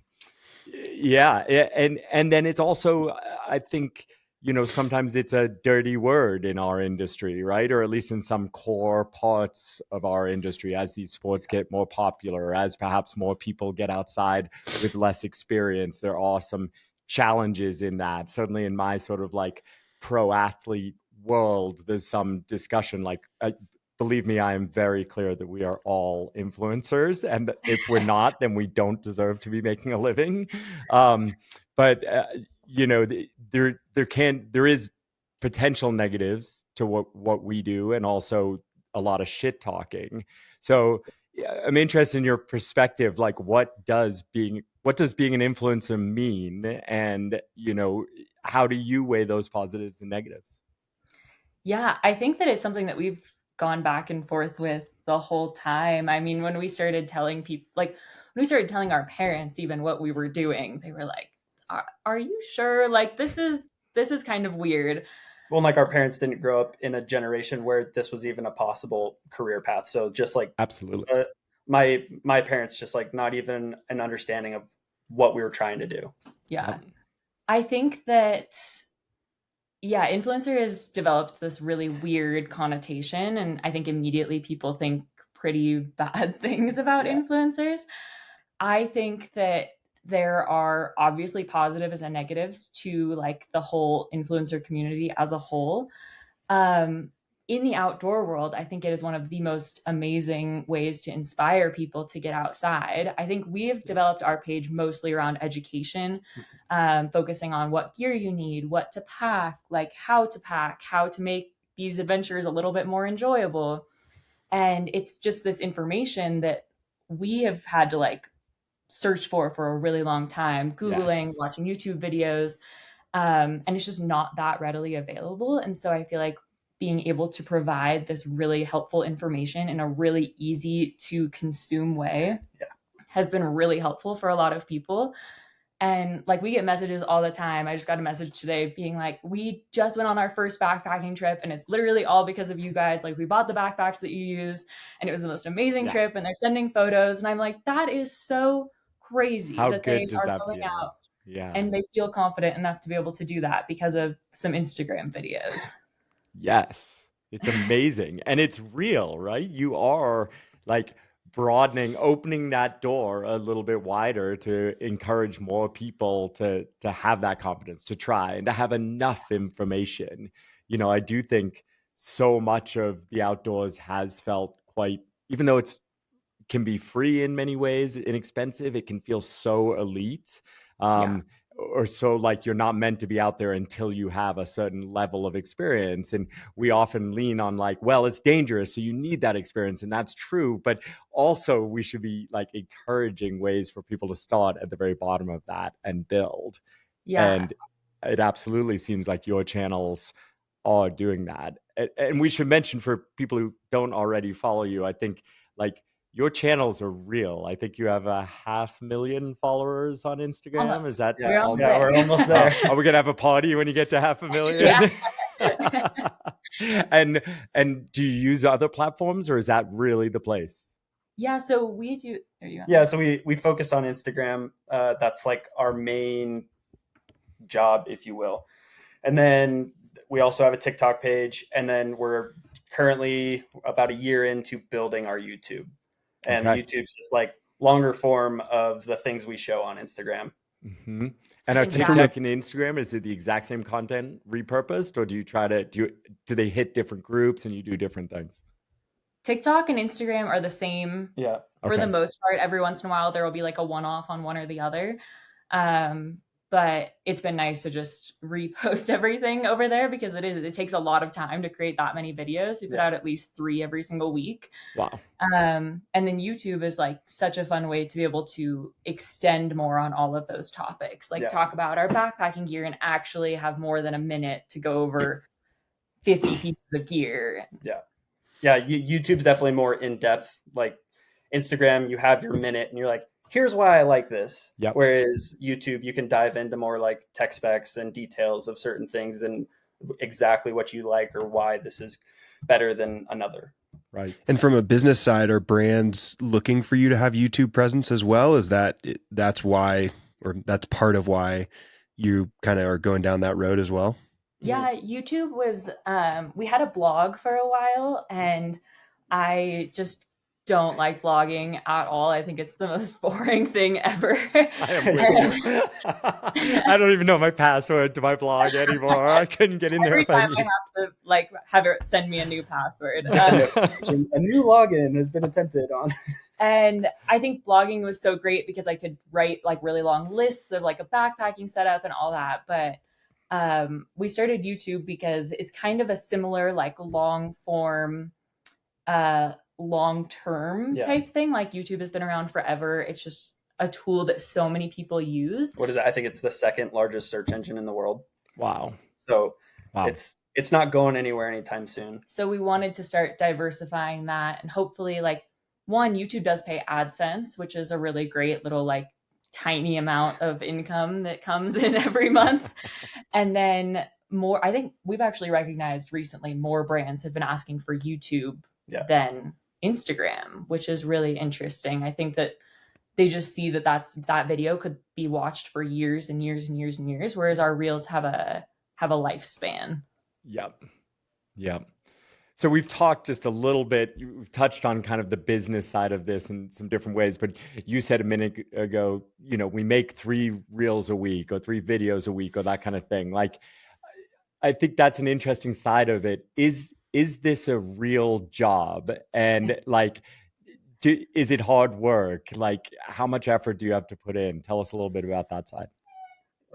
B: Yeah. And then it's also, I think, sometimes it's a dirty word in our industry, right? Or at least in some core parts of our industry as these sports get more popular, as perhaps more people get outside with less experience. There are some challenges in that. Certainly in my sort of like pro athlete world, there's some discussion like, believe me, I am very clear that we are all influencers. And if we're not, then we don't deserve to be making a living. But there is potential negatives to what we do, and also a lot of shit talking. So I'm interested in your perspective. Like, what does being an influencer mean? And, how do you weigh those positives and negatives?
A: Yeah, I think that it's something that we've gone back and forth with the whole time. I mean, when we started telling people, like when we started telling our parents even what we were doing, they were like, are you sure? Like, this is kind of weird.
D: Well, like our parents didn't grow up in a generation where this was even a possible career path. So just like
B: absolutely,
D: my parents just like not even an understanding of what we were trying to do.
A: Yeah. I think that, yeah, influencer has developed this really weird connotation, and I think immediately people think pretty bad things about influencers. I think that there are obviously positives and negatives to like the whole influencer community as a whole. Um, in the outdoor world, I think it is one of the most amazing ways to inspire people to get outside. I think we have developed our page mostly around education, focusing on what gear you need, what to pack, like how to make these adventures a little bit more enjoyable. And it's just this information that we have had to like search for a really long time, Googling, watching YouTube videos. And it's just not that readily available. And so I feel like being able to provide this really helpful information in a really easy to consume way has been really helpful for a lot of people. And like we get messages all the time. I just got a message today being like, we just went on our first backpacking trip and it's literally all because of you guys. Like we bought the backpacks that you use and it was the most amazing trip, and they're sending photos. And I'm like, that is so crazy
B: How
A: that
B: good
A: they
B: does
A: are
B: that
A: going
B: feel?
A: out
B: Yeah.
A: and they feel confident enough to be able to do that because of some Instagram videos.
B: Yes. It's amazing. And it's real, right? You are like broadening, opening that door a little bit wider to encourage more people to have that confidence, to try and to have enough information. You know, I do think so much of the outdoors has felt quite, even though it's can be free in many ways, inexpensive, it can feel so elite. Or so like you're not meant to be out there until you have a certain level of experience. And we often lean on like, well, it's dangerous, so you need that experience. And that's true. But also we should be like encouraging ways for people to start at the very bottom of that and build. And it absolutely seems like your channels are doing that. And we should mention for people who don't already follow you, I think like your channels are real. I think you have 500,000 followers on Instagram.
A: Almost.
B: Is that
A: We're almost
D: Yeah,
A: there.
D: we're almost there.
B: Are we gonna have a party when you get to 500,000? And do you use other platforms, or is that really the place?
A: Yeah, so we do.
D: Yeah, so we focus on Instagram. That's like our main job, if you will. And then we also have a TikTok page, and then we're currently about a year into building our YouTube. And YouTube's just like longer form of the things we show on Instagram.
B: Mm-hmm. And are TikTok and Instagram, is it the exact same content repurposed, or do you try to do they hit different groups and you do different things?
A: TikTok and Instagram are the same for the most part. Every once in a while there will be like a one-off on one or the other. But it's been nice to just repost everything over there because it takes a lot of time to create that many videos. We put out at least 3 every single week.
B: Wow.
A: And then YouTube is like such a fun way to be able to extend more on all of those topics, like talk about our backpacking gear and actually have more than a minute to go over 50 pieces of gear.
D: Yeah, YouTube's definitely more in depth. Like Instagram, you have your minute and you're like, here's why I like this. Whereas YouTube, you can dive into more like tech specs and details of certain things and exactly what you like or why this is better than another.
C: Right. And from a business side, are brands looking for you to have YouTube presence as well? Is that's why, or that's part of why you kind of are going down that road as well?
A: Yeah, YouTube was, we had a blog for a while and I just don't like blogging at all. I think it's the most boring thing ever.
B: I don't even know my password to my blog anymore. I couldn't get in there.
A: Every time I have to like have it send me a new password.
D: A new login has been attempted on.
A: And I think blogging was so great because I could write like really long lists of like a backpacking setup and all that. But we started YouTube because it's kind of a similar like long form long-term type thing. Like YouTube has been around forever. It's just a tool that so many people use.
D: What is it? I think it's the second largest search engine in the world.
B: Wow.
D: So it's not going anywhere anytime soon.
A: So we wanted to start diversifying that, and hopefully like one, YouTube does pay AdSense, which is a really great little like tiny amount of income that comes in every month. And then more, I think we've actually recognized recently more brands have been asking for YouTube than Instagram, which is really interesting. I think that they just see that video could be watched for years and years and years and years, whereas our reels have a lifespan.
B: Yep. Yep. So we've talked just a little bit, you've touched on kind of the business side of this in some different ways, but you said a minute ago, we make 3 reels a week or 3 videos a week or that kind of thing. Like, I think that's an interesting side of it. Is this a real job? And like, is it hard work? Like, how much effort do you have to put in? Tell us a little bit about that side.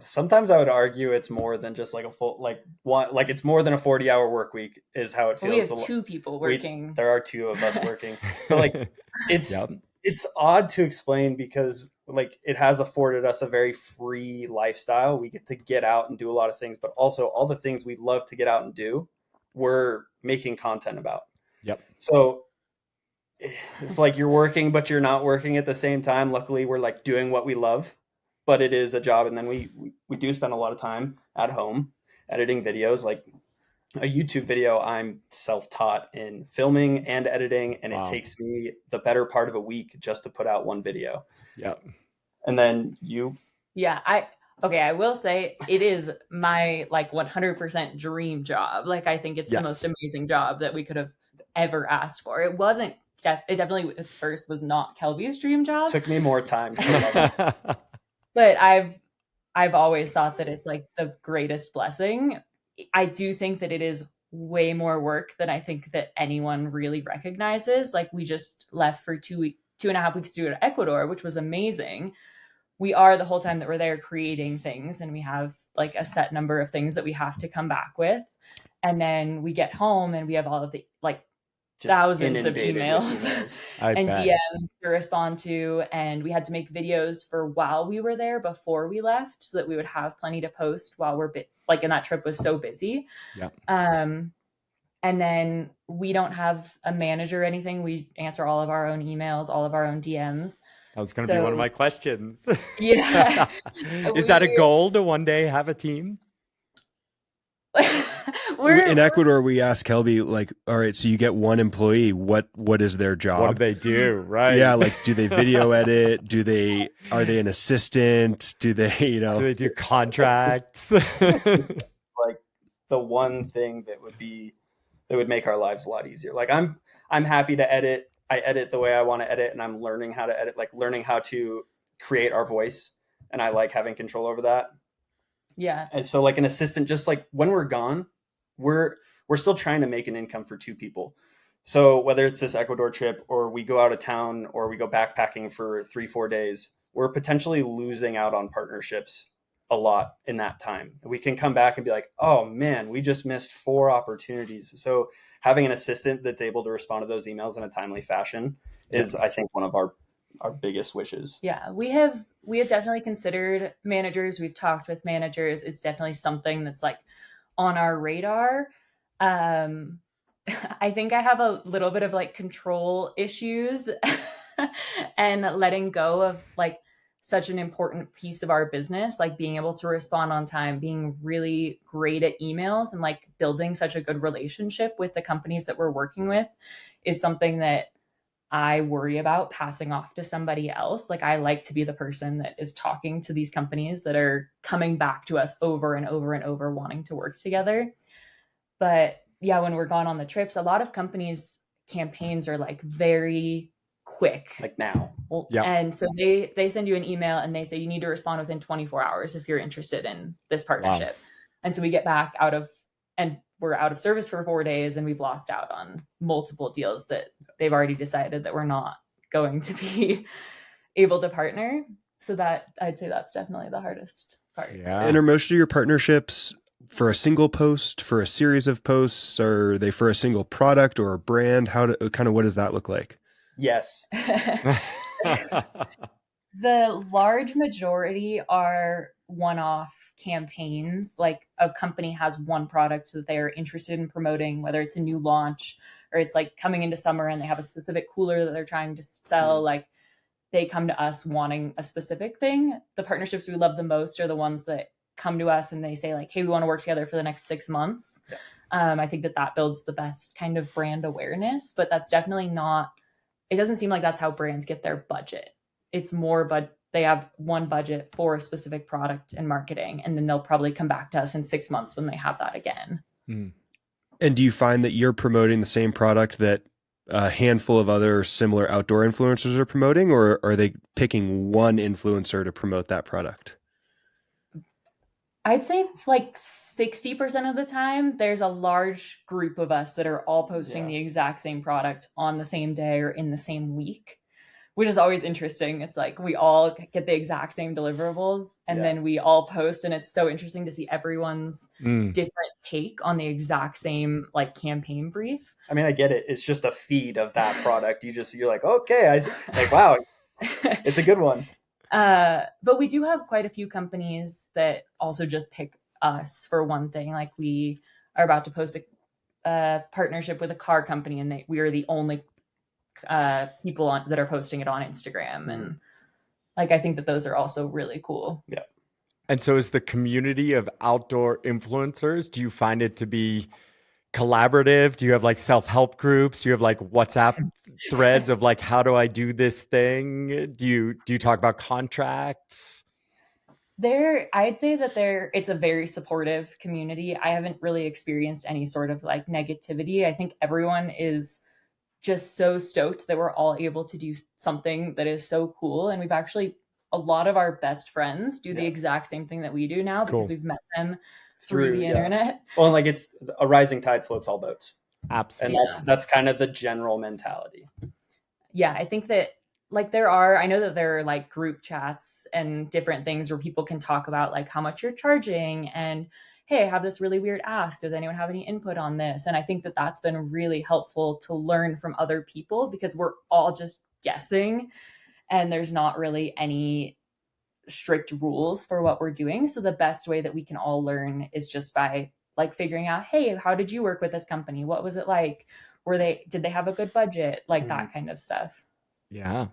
D: Sometimes I would argue it's more than just like a full, like one, like it's more than a 40-hour work week is how it feels.
A: We have 2 people working.
D: There are 2 of us working. But like it's
B: Yep.
D: it's odd to explain because like it has afforded us a very free lifestyle. We get to get out and do a lot of things, but also all the things we love to get out and do, we're making content about.
B: Yep.
D: So it's like you're working, but you're not working at the same time. Luckily, we're like doing what we love, but it is a job. And then we do spend a lot of time at home editing videos. Like a YouTube video, I'm self-taught in filming and editing, and
B: Wow.
D: it takes me the better part of a week just to put out one video.
B: Yep.
D: And then you.
A: Yeah, I will say it is my like 100% dream job. Like, I think it's
B: Yes.
A: the most amazing job that we could have ever asked for. It wasn't, it definitely at first was not Kelby's dream job.
D: Took me more time to love it.
A: But I've always thought that it's like the greatest blessing. I do think that it is way more work than I think that anyone really recognizes. Like, we just left for 2.5 weeks to go to Ecuador, which was amazing. We are the whole time that we're there creating things, and we have like a set number of things that we have to come back with. And then we get home and we have all of the like
D: Just
A: thousands of
D: inundated with
A: emails and
B: bet.
A: DMs to respond to. And we had to make videos for while we were there before we left so that we would have plenty to post while we're and that trip was so busy.
B: Yeah.
A: And then we don't have a manager or anything. We answer all of our own emails, all of our own DMs.
B: That was going to be one of my questions.
A: Yeah.
B: Is that a goal to one day have a team?
C: In Ecuador, we asked Kelby, like, all right, so you get one employee. What is their job?
B: What do they do? Right.
C: Yeah. Like, do they video edit? Are they an assistant? Do they,
B: do they do contracts?
D: Like the one thing that would make our lives a lot easier. Like I'm happy to edit. I edit the way I want to edit, and I'm learning how to edit, like learning how to create our voice. And I like having control over that.
A: Yeah.
D: And so like an assistant, just like when we're gone, we're still trying to make an income for 2 people. So whether it's this Ecuador trip or we go out of town or we go backpacking for 3-4 days, we're potentially losing out on partnerships a lot in that time. We can come back and be like, oh man, we just missed 4 opportunities. So having an assistant that's able to respond to those emails in a timely fashion is, I think, one of our biggest wishes.
A: Yeah, we have definitely considered managers. We've talked with managers. It's definitely something that's like on our radar. I think I have a little bit of like control issues and letting go of like such an important piece of our business, like being able to respond on time, being really great at emails, and like building such a good relationship with the companies that we're working with is something that I worry about passing off to somebody else. Like, I like to be the person that is talking to these companies that are coming back to us over and over and over wanting to work together. But yeah, when we're gone on the trips, a lot of companies' campaigns are like very quick.
D: Like now.
B: Yeah.
A: And so they send you an email and they say you need to respond within 24 hours if you're interested in this partnership. Wow. And so we get back we're out of service for 4 days, and we've lost out on multiple deals that they've already decided that we're not going to be able to partner. So that, I'd say that's definitely the hardest part.
B: Yeah.
C: And are most of your partnerships for a single post, for a series of posts? Are they for a single product or a brand? What does that look like?
D: Yes.
A: The large majority are one-off campaigns. Like, a company has one product that they're interested in promoting, whether it's a new launch or it's like coming into summer and they have a specific cooler that they're trying to sell. Like, they come to us wanting a specific thing. The partnerships we love the most are the ones that come to us and they say like, hey, we want to work together for the next 6 months. Yeah. I think that builds the best kind of brand awareness, but that's definitely not, it doesn't seem like that's how brands get their budget. it's more, but they have one budget for a specific product and marketing, and then they'll probably come back to us in 6 months when they have that again.
C: And do you find that you're promoting the same product that a handful of other similar outdoor influencers are promoting, or are they picking one influencer to promote that product?
A: I'd say like 60% of the time, there's a large group of us that are all posting the exact same product on the same day or in the same week, which is always interesting. It's like we all get the exact same deliverables, and then we all post, and it's so interesting to see everyone's different take on the exact same like campaign brief.
D: I mean, I get it. It's just a feed of that product. You're like, okay, like, wow, it's a good one.
A: But we do have quite a few companies that also just pick us for one thing. Like we are about to post a partnership with a car company, and we are the only people that are posting it on Instagram. And like, I think that those are also really cool.
D: Yeah.
B: And so is the community of outdoor influencers, do you find it to be collaborative? Do you have like self-help groups? Do you have like WhatsApp threads of like, how do I do this thing? Do you talk about contracts?
A: I'd say that it's a very supportive community. I haven't really experienced any sort of like negativity. I think everyone is just so stoked that we're all able to do something that is so cool. And we've actually, a lot of our best friends do the exact same thing that we do now because we've met them through the internet.
D: Well, like it's a rising tide floats all boats.
B: Absolutely.
D: And that's kind of the general mentality.
A: Yeah, I think that like I know that there are like group chats and different things where people can talk about like how much you're charging and, hey, I have this really weird ask. Does anyone have any input on this? And I think that that's been really helpful to learn from other people because we're all just guessing and there's not really any strict rules for what we're doing. So the best way that we can all learn is just by like figuring out, hey, how did you work with this company? What was it like? Did they have a good budget? Like that kind of stuff.
B: Yeah,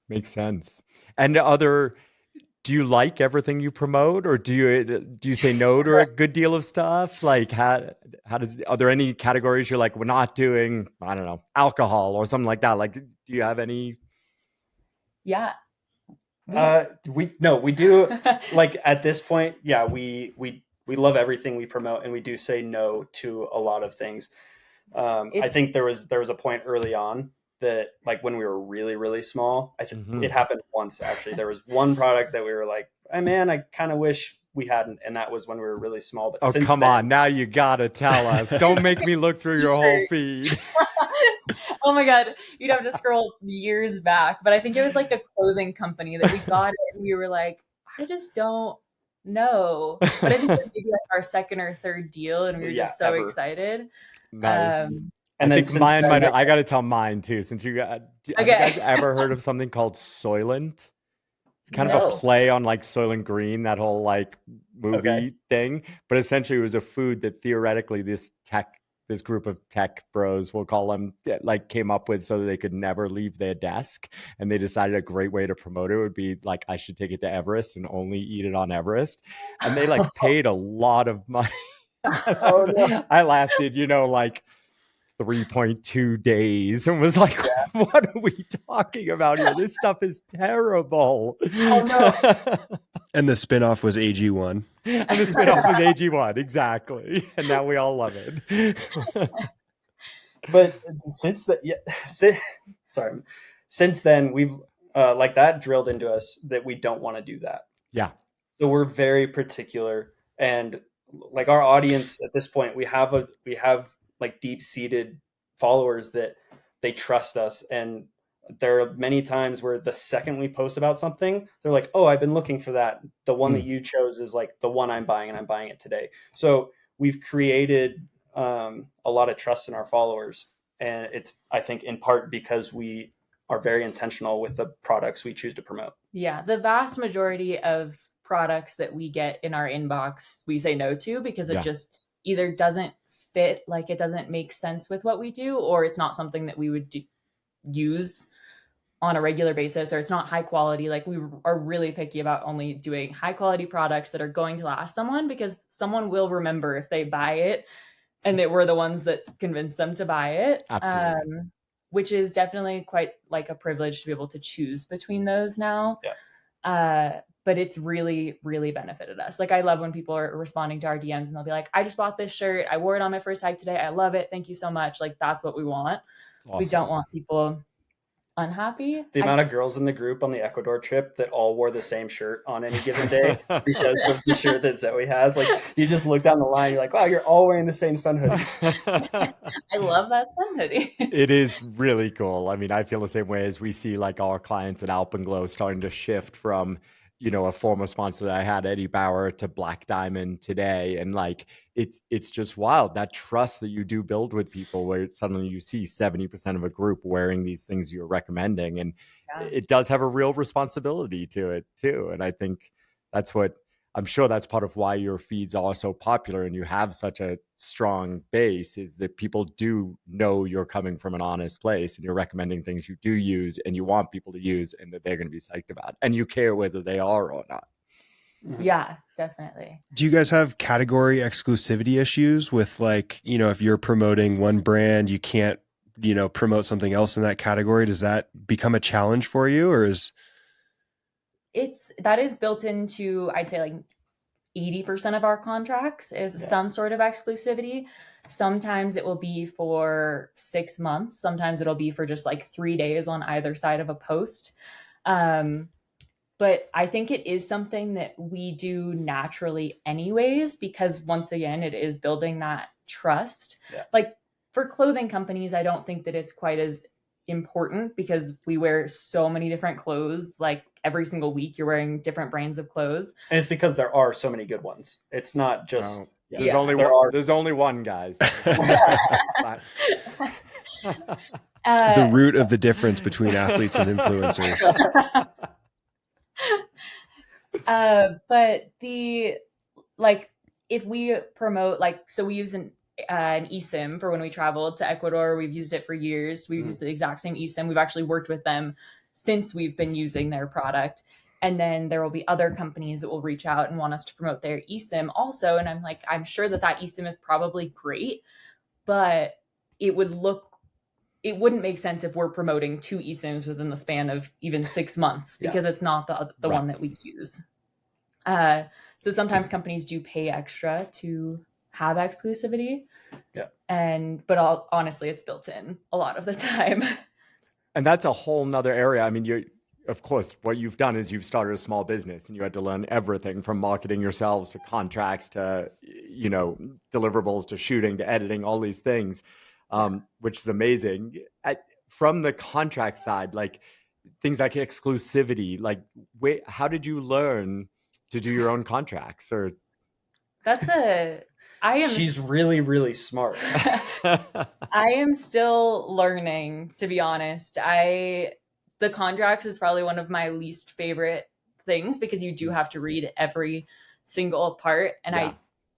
B: makes sense. And do you like everything you promote, or do you say no to a good deal of stuff? Like are there any categories you're like, we're not doing, I don't know, alcohol or something like that? Like, do you have any?
A: Yeah.
D: We do. Like at this point, yeah, we love everything we promote, and we do say no to a lot of things. I think there was a point early on that like when we were really, really small, I think it happened once actually. There was one product that we were like, oh man, I kind of wish we hadn't, and that was when we were really small. But
B: come on, now you gotta tell us. Don't make me look through your whole feed.
A: Oh my god, you'd have to scroll years back. But I think it was like a clothing company that we got it, and we were like, I just don't know. But I think it was maybe like our second or third deal, and we were just so excited.
B: Nice.
D: And
B: I
D: then
B: think mine might. I got to tell mine too. Since have you guys ever heard of something called Soylent? It's kind of a play on like Soylent Green, that whole like movie thing. But essentially, it was a food that theoretically this group of tech bros, we'll call them, like came up with so that they could never leave their desk. And they decided a great way to promote it would be like, I should take it to Everest and only eat it on Everest. And they like paid a lot of money. I lasted, like 3.2 days and was like, what are we talking about here? This stuff is terrible.
A: Oh no.
C: And the spinoff was AG1.
B: And the spinoff was AG1, exactly. And now we all love it.
D: But since then we've like that drilled into us that we don't want to do that.
B: Yeah.
D: So we're very particular, and like our audience at this point, we have like deep-seated followers that they trust us, and there are many times where the second we post about something, they're like, oh, I've been looking for that. The one that you chose is like the one I'm buying, and I'm buying it today. So we've created a lot of trust in our followers, and it's, I think, in part because we are very intentional with the products we choose to promote.
A: Yeah, the vast majority of products that we get in our inbox, we say no to because it just either doesn't fit, like it doesn't make sense with what we do, or it's not something that we would use on a regular basis, or it's not high quality. Like we are really picky about only doing high quality products that are going to last someone, because someone will remember if they buy it and that we're the ones that convinced them to buy it.
B: Absolutely.
A: which is definitely quite like a privilege to be able to choose between those now. But it's really, really benefited us. Like, I love when people are responding to our DMs and they'll be like, I just bought this shirt. I wore it on my first hike today. I love it. Thank you so much. Like, that's what we want.
B: Awesome.
A: We don't want people unhappy.
D: The amount of girls in the group on the Ecuador trip that all wore the same shirt on any given day because of the shirt that Zoe has. Like, you just look down the line, you're like, wow, you're all wearing the same sun hoodie.
A: I love that sun hoodie.
B: It is really cool. I mean, I feel the same way as we see like our clients at Alpenglow starting to shift from, you know, a former sponsor that I had, Eddie Bauer, to Black Diamond today. And like, it's just wild, that trust that you do build with people, where suddenly you see 70% of a group wearing these things you're recommending. And it does have a real responsibility to it too. And I think I'm sure that's part of why your feeds are so popular and you have such a strong base, is that people do know you're coming from an honest place and you're recommending things you do use and you want people to use and that they're going to be psyched about, and you care whether they are or not.
A: Yeah, definitely.
C: Do you guys have category exclusivity issues with, like, you know, if you're promoting one brand, you can't, you know, promote something else in that category? Does that become a challenge for you, or is
A: that is built into, I'd say, like 80% of our contracts is some sort of exclusivity. Sometimes it will be for 6 months. Sometimes it'll be for just like 3 days on either side of a post. But I think it is something that we do naturally anyways, because once again, it is building that trust. Like, for clothing companies, I don't think that it's quite as important because we wear so many different clothes. Like, every single week you're wearing different brands of clothes.
D: And it's because there are so many good ones. It's not just...
B: There's only one, guys.
C: The root of the difference between athletes and influencers.
A: But if we promote, like, so we use an eSIM for when we traveled to Ecuador. We've used it for years. We've used the exact same eSIM. We've actually worked with them since we've been using their product. And then there will be other companies that will reach out and want us to promote their eSIM also. And I'm like, I'm sure that eSIM is probably great, but it wouldn't make sense if we're promoting 2 eSIMs within the span of even 6 months, because it's not the one that we use. So sometimes companies do pay extra to have exclusivity. But honestly, it's built in a lot of the time.
B: And that's a whole nother area. I mean, of course, what you've done is you've started a small business and you had to learn everything from marketing yourselves to contracts to, you know, deliverables to shooting to editing, all these things, which is amazing. From the contract side, like things like exclusivity, like how did you learn to do your own contracts? Or
D: She's really, really smart.
A: I am still learning, to be honest. The contracts is probably one of my least favorite things because you do have to read every single part. And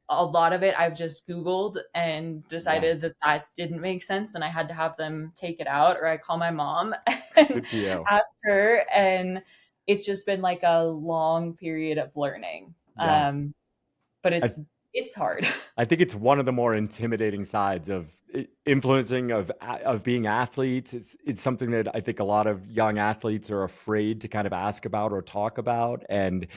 A: a lot of it I've just Googled and decided that didn't make sense. And I had to have them take it out, or I call my mom and ask her. And it's just been like a long period of learning. But it's hard.
B: I think it's one of the more intimidating sides of influencing, of being athletes. It's something that I think a lot of young athletes are afraid to kind of ask about or talk about. And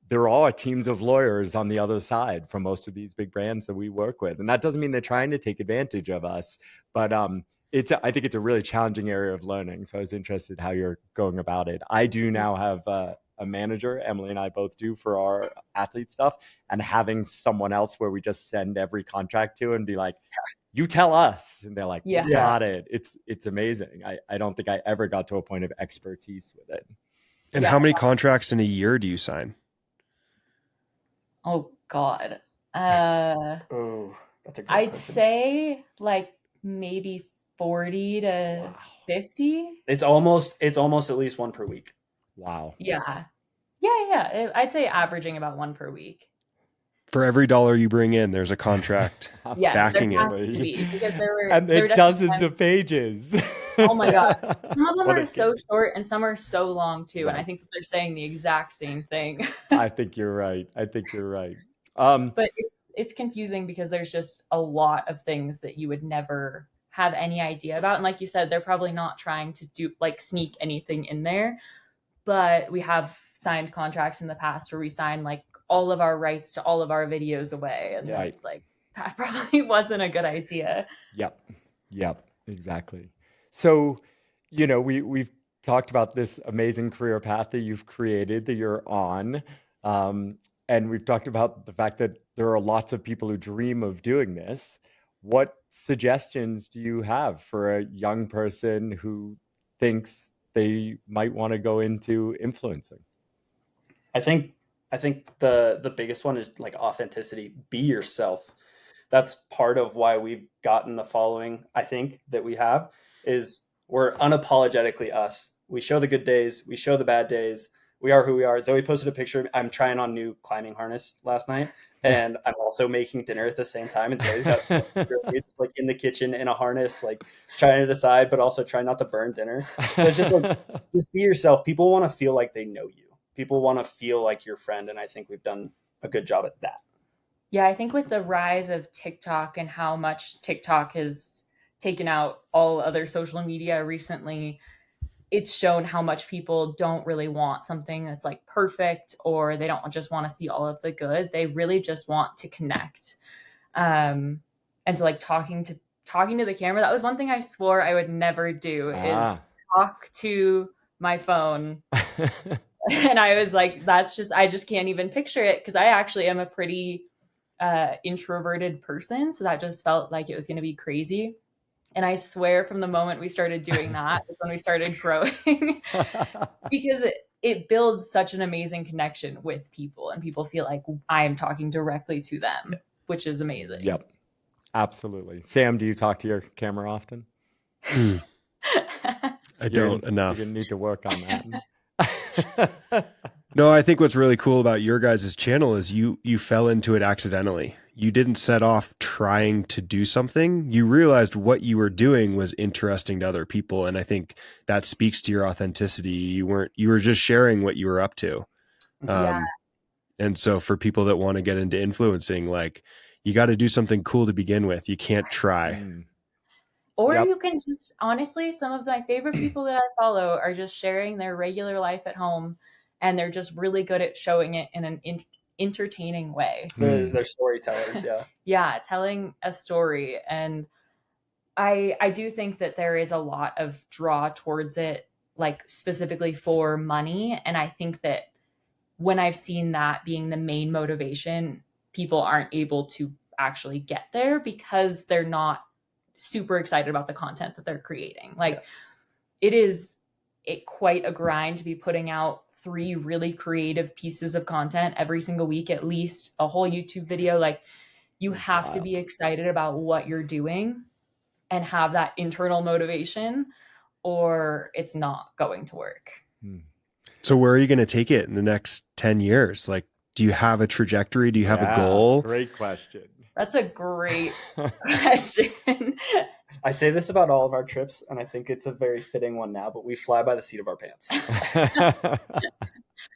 B: there are teams of lawyers on the other side for most of these big brands that we work with. And that doesn't mean they're trying to take advantage of us, but I think it's a really challenging area of learning. So I was interested how you're going about it. I do now have a manager, Emily and I both do, for our athlete stuff, and having someone else where we just send every contract to and be like, you tell us. And they're like, got it. It's amazing. I don't think I ever got to a point of expertise with it.
C: And how many contracts in a year do you sign?
A: Oh God.
D: That's a good
A: I'd
D: question.
A: say like maybe 40 to 50.
D: It's almost at least one per week.
B: Wow.
A: Yeah. I'd say averaging about one per week.
C: For every $1 you bring in, there's a contract backing
A: it. Because there
B: were dozens of pages.
A: Oh my God. Some of them are so short and some are so long too. Right. And I think that they're saying the exact same thing.
B: I think you're right.
A: But it's confusing because there's just a lot of things that you would never have any idea about. And like you said, they're probably not trying to do like sneak anything in there, but we have signed contracts in the past where we signed like all of our rights to all of our videos away. And then it's like, that probably wasn't a good idea.
B: Yep, exactly. So, we've talked about this amazing career path that you've created, that you're on. And we've talked about the fact that there are lots of people who dream of doing this. What suggestions do you have for a young person who thinks they might want to go into influencing?
D: I think the biggest one is like authenticity. Be yourself. That's part of why we've gotten the following, I think, that we have, is we're unapologetically us. We show the good days, we show the bad days. We are who we are. Zoe posted a picture. I'm trying on new climbing harness last night, and I'm also making dinner at the same time. And Zoe's got like in the kitchen in a harness, like trying to decide, but also trying not to burn dinner. So it's just like, just be yourself. People want to feel like they know you. People want to feel like your friend, and I think we've done a good job at that.
A: Yeah, I think with the rise of TikTok and how much TikTok has taken out all other social media recently, it's shown how much people don't really want something that's like perfect, or they don't just want to see all of the good. They really just want to connect. And so like talking to the camera, that was one thing I swore I would never do, is talk to my phone. And I was like, I just can't even picture it, because I actually am a pretty introverted person. So that just felt like it was going to be crazy. And I swear from the moment we started doing that is when we started growing, because it builds such an amazing connection with people, and people feel like I am talking directly to them, which is amazing.
B: Yep, absolutely. Sam, do you talk to your camera often?
C: I don't enough.
B: You're going to need to work on that.
C: No, I think what's really cool about your guys' channel is you fell into it accidentally. You didn't set off trying to do something. You realized what you were doing was interesting to other people. And I think that speaks to your authenticity. You were just sharing what you were up to.
A: Yeah.
C: And so for people that want to get into influencing, like, you got to do something cool to begin with. You can't try.
A: Or you can just, honestly, some of my favorite people that I follow are just sharing their regular life at home, and they're just really good at showing it in an entertaining way.
D: They're storytellers, yeah.
A: Yeah, telling a story. And I do think that there is a lot of draw towards it, like specifically for money. And I think that when I've seen that being the main motivation, people aren't able to actually get there because they're not super excited about the content that they're creating. Like, it is quite a grind to be putting out 3 really creative pieces of content every single week, at least a whole YouTube video. Like, you have to be excited about what you're doing and have that internal motivation, or it's not going to work.
C: So where are you going to take it in the next 10 years? Like, do you have a trajectory? Do you have a goal?
B: Great question.
A: That's a great question.
D: I say this about all of our trips, and I think it's a very fitting one now, but we fly by the seat of our pants.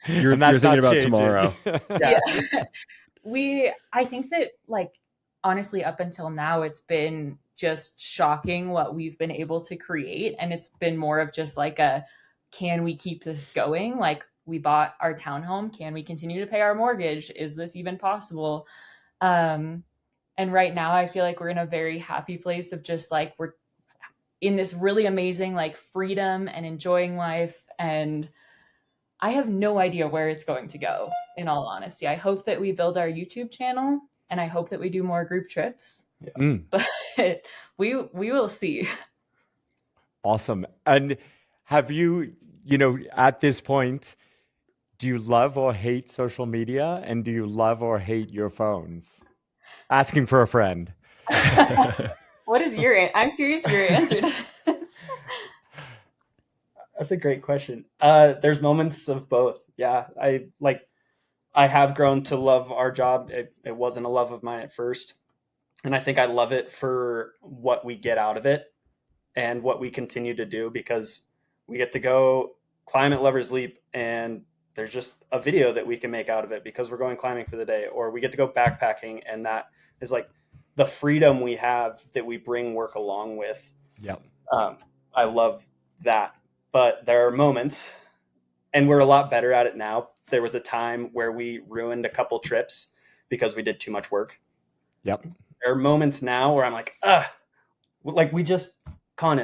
C: You're thinking about tomorrow.
A: Yeah. I think that, like, honestly, up until now, it's been just shocking what we've been able to create. And it's been more of just like can we keep this going? Like, we bought our townhome. Can we continue to pay our mortgage? Is this even possible? And right now I feel like we're in a very happy place of just like, we're in this really amazing like freedom and enjoying life. And I have no idea where it's going to go, in all honesty. I hope that we build our YouTube channel, and I hope that we do more group trips. But we will see.
B: Awesome. And have you, at this point, do you love or hate social media? And do you love or hate your phones? Asking for a friend.
A: What is I'm curious your answer to this.
D: That's a great question. There's moments of both. Yeah. I have grown to love our job. It wasn't a love of mine at first. And I think I love it for what we get out of it and what we continue to do, because we get to go climb at Lover's Leap, and there's just a video that we can make out of it because we're going climbing for the day, or we get to go backpacking, and that is like the freedom we have that we bring work along with.
B: Yep.
D: I love that. But there are moments, and we're a lot better at it now. There was a time where we ruined a couple trips because we did too much work.
B: Yep.
D: There are moments now where I'm like, like we just climbed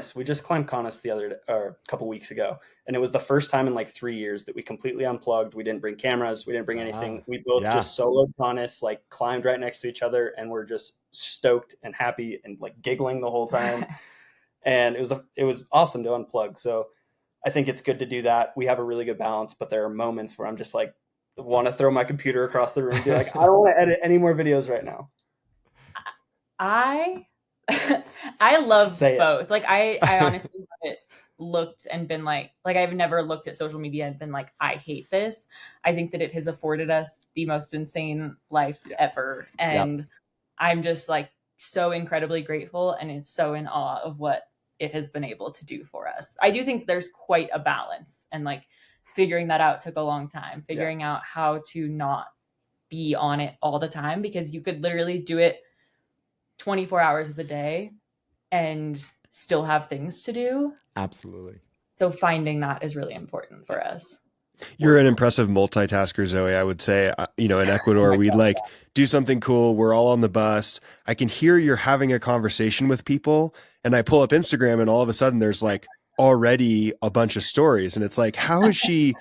D: Conus the other day, or a couple weeks ago, and it was the first time in like 3 years that we completely unplugged. We didn't bring cameras, we didn't bring anything. We both just soloed Conus, like climbed right next to each other, and we're just stoked and happy and like giggling the whole time. And it was awesome to unplug. So I think it's good to do that. We have a really good balance, but there are moments where I'm just like, want to throw my computer across the room and be like, I don't want to edit any more videos right now.
A: I love both. Like I honestly haven't looked and been like I've never looked at social media and been like, I hate this. I think that it has afforded us the most insane life ever. And I'm just like so incredibly grateful, and it's so in awe of what it has been able to do for us. I do think there's quite a balance, and like figuring that out took a long time, figuring out how to not be on it all the time, because you could literally do it 24 hours of the day and still have things to do.
B: Absolutely.
A: So finding that is really important for us.
C: You're an impressive multitasker, Zoe. I would say, in Ecuador, we'd like do something cool. We're all on the bus. I can hear you're having a conversation with people, and I pull up Instagram, and all of a sudden there's like already a bunch of stories. And it's like, how is she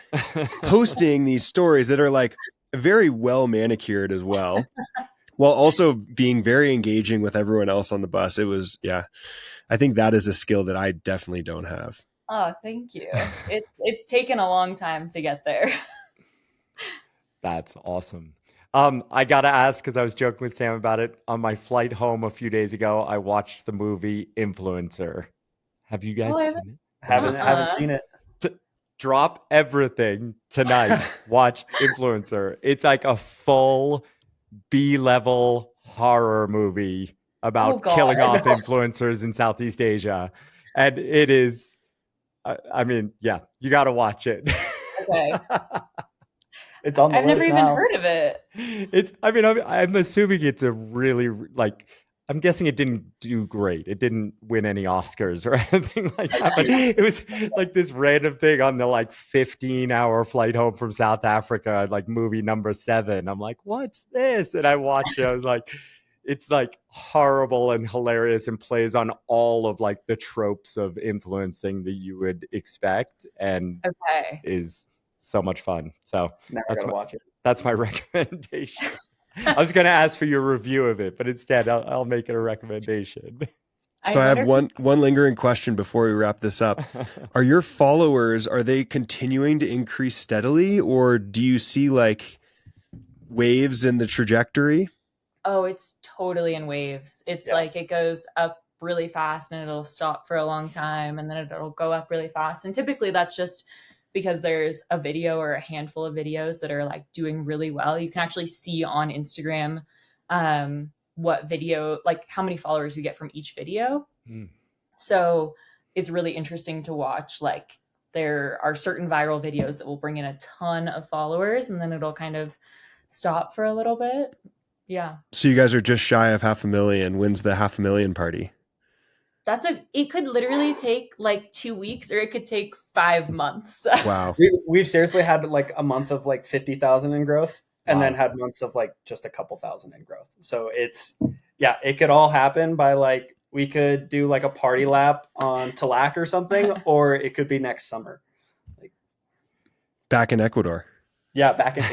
C: posting these stories that are like very well manicured as well, while also being very engaging with everyone else on the bus? It was, I think that is a skill that I definitely don't have.
A: Oh, thank you. It's taken a long time to get there.
B: That's awesome. I got to ask, because I was joking with Sam about it. On my flight home a few days ago, I watched the movie Influencer. Have you guys seen it?
D: Haven't seen it.
B: Drop everything tonight. Watch Influencer. It's like a full B-level horror movie about killing off influencers in Southeast Asia. And it is, I mean, you got to watch it.
A: Okay.
D: It's on the
A: I've
D: list
A: never even
D: now.
A: heard of it.
B: I'm assuming it's a really, like, I'm guessing it didn't do great. It didn't win any Oscars or anything like that. But it was like this random thing on the like 15-hour flight home from South Africa, like movie number 7. I'm like, what's this? And I watched it. I was like, it's like horrible and hilarious, and plays on all of like the tropes of influencing that you would expect, and is so much fun. So that's my recommendation. I was going to ask for your review of it, but instead I'll make it a recommendation.
C: So I have one lingering question before we wrap this up. Are your followers, are they continuing to increase steadily, or do you see like waves in the trajectory?
A: Oh, it's totally in waves. It's like it goes up really fast and it'll stop for a long time, and then it'll go up really fast. And typically that's just because there's a video or a handful of videos that are like doing really well. You can actually see on Instagram what video, like how many followers you get from each video. So it's really interesting to watch. Like there are certain viral videos that will bring in a ton of followers, and then it'll kind of stop for a little bit. Yeah.
C: So you guys are just shy of 500,000. When's the 500,000 party?
A: It could literally take like 2 weeks, or it could take 5 months.
C: Wow.
D: We've seriously had like a month of like 50,000 in growth, and then had months of like just a couple thousand in growth. So it's, it could all happen by like, we could do like a party lap on Talac or something, or it could be next summer. Like,
C: back in Ecuador.
D: Back in,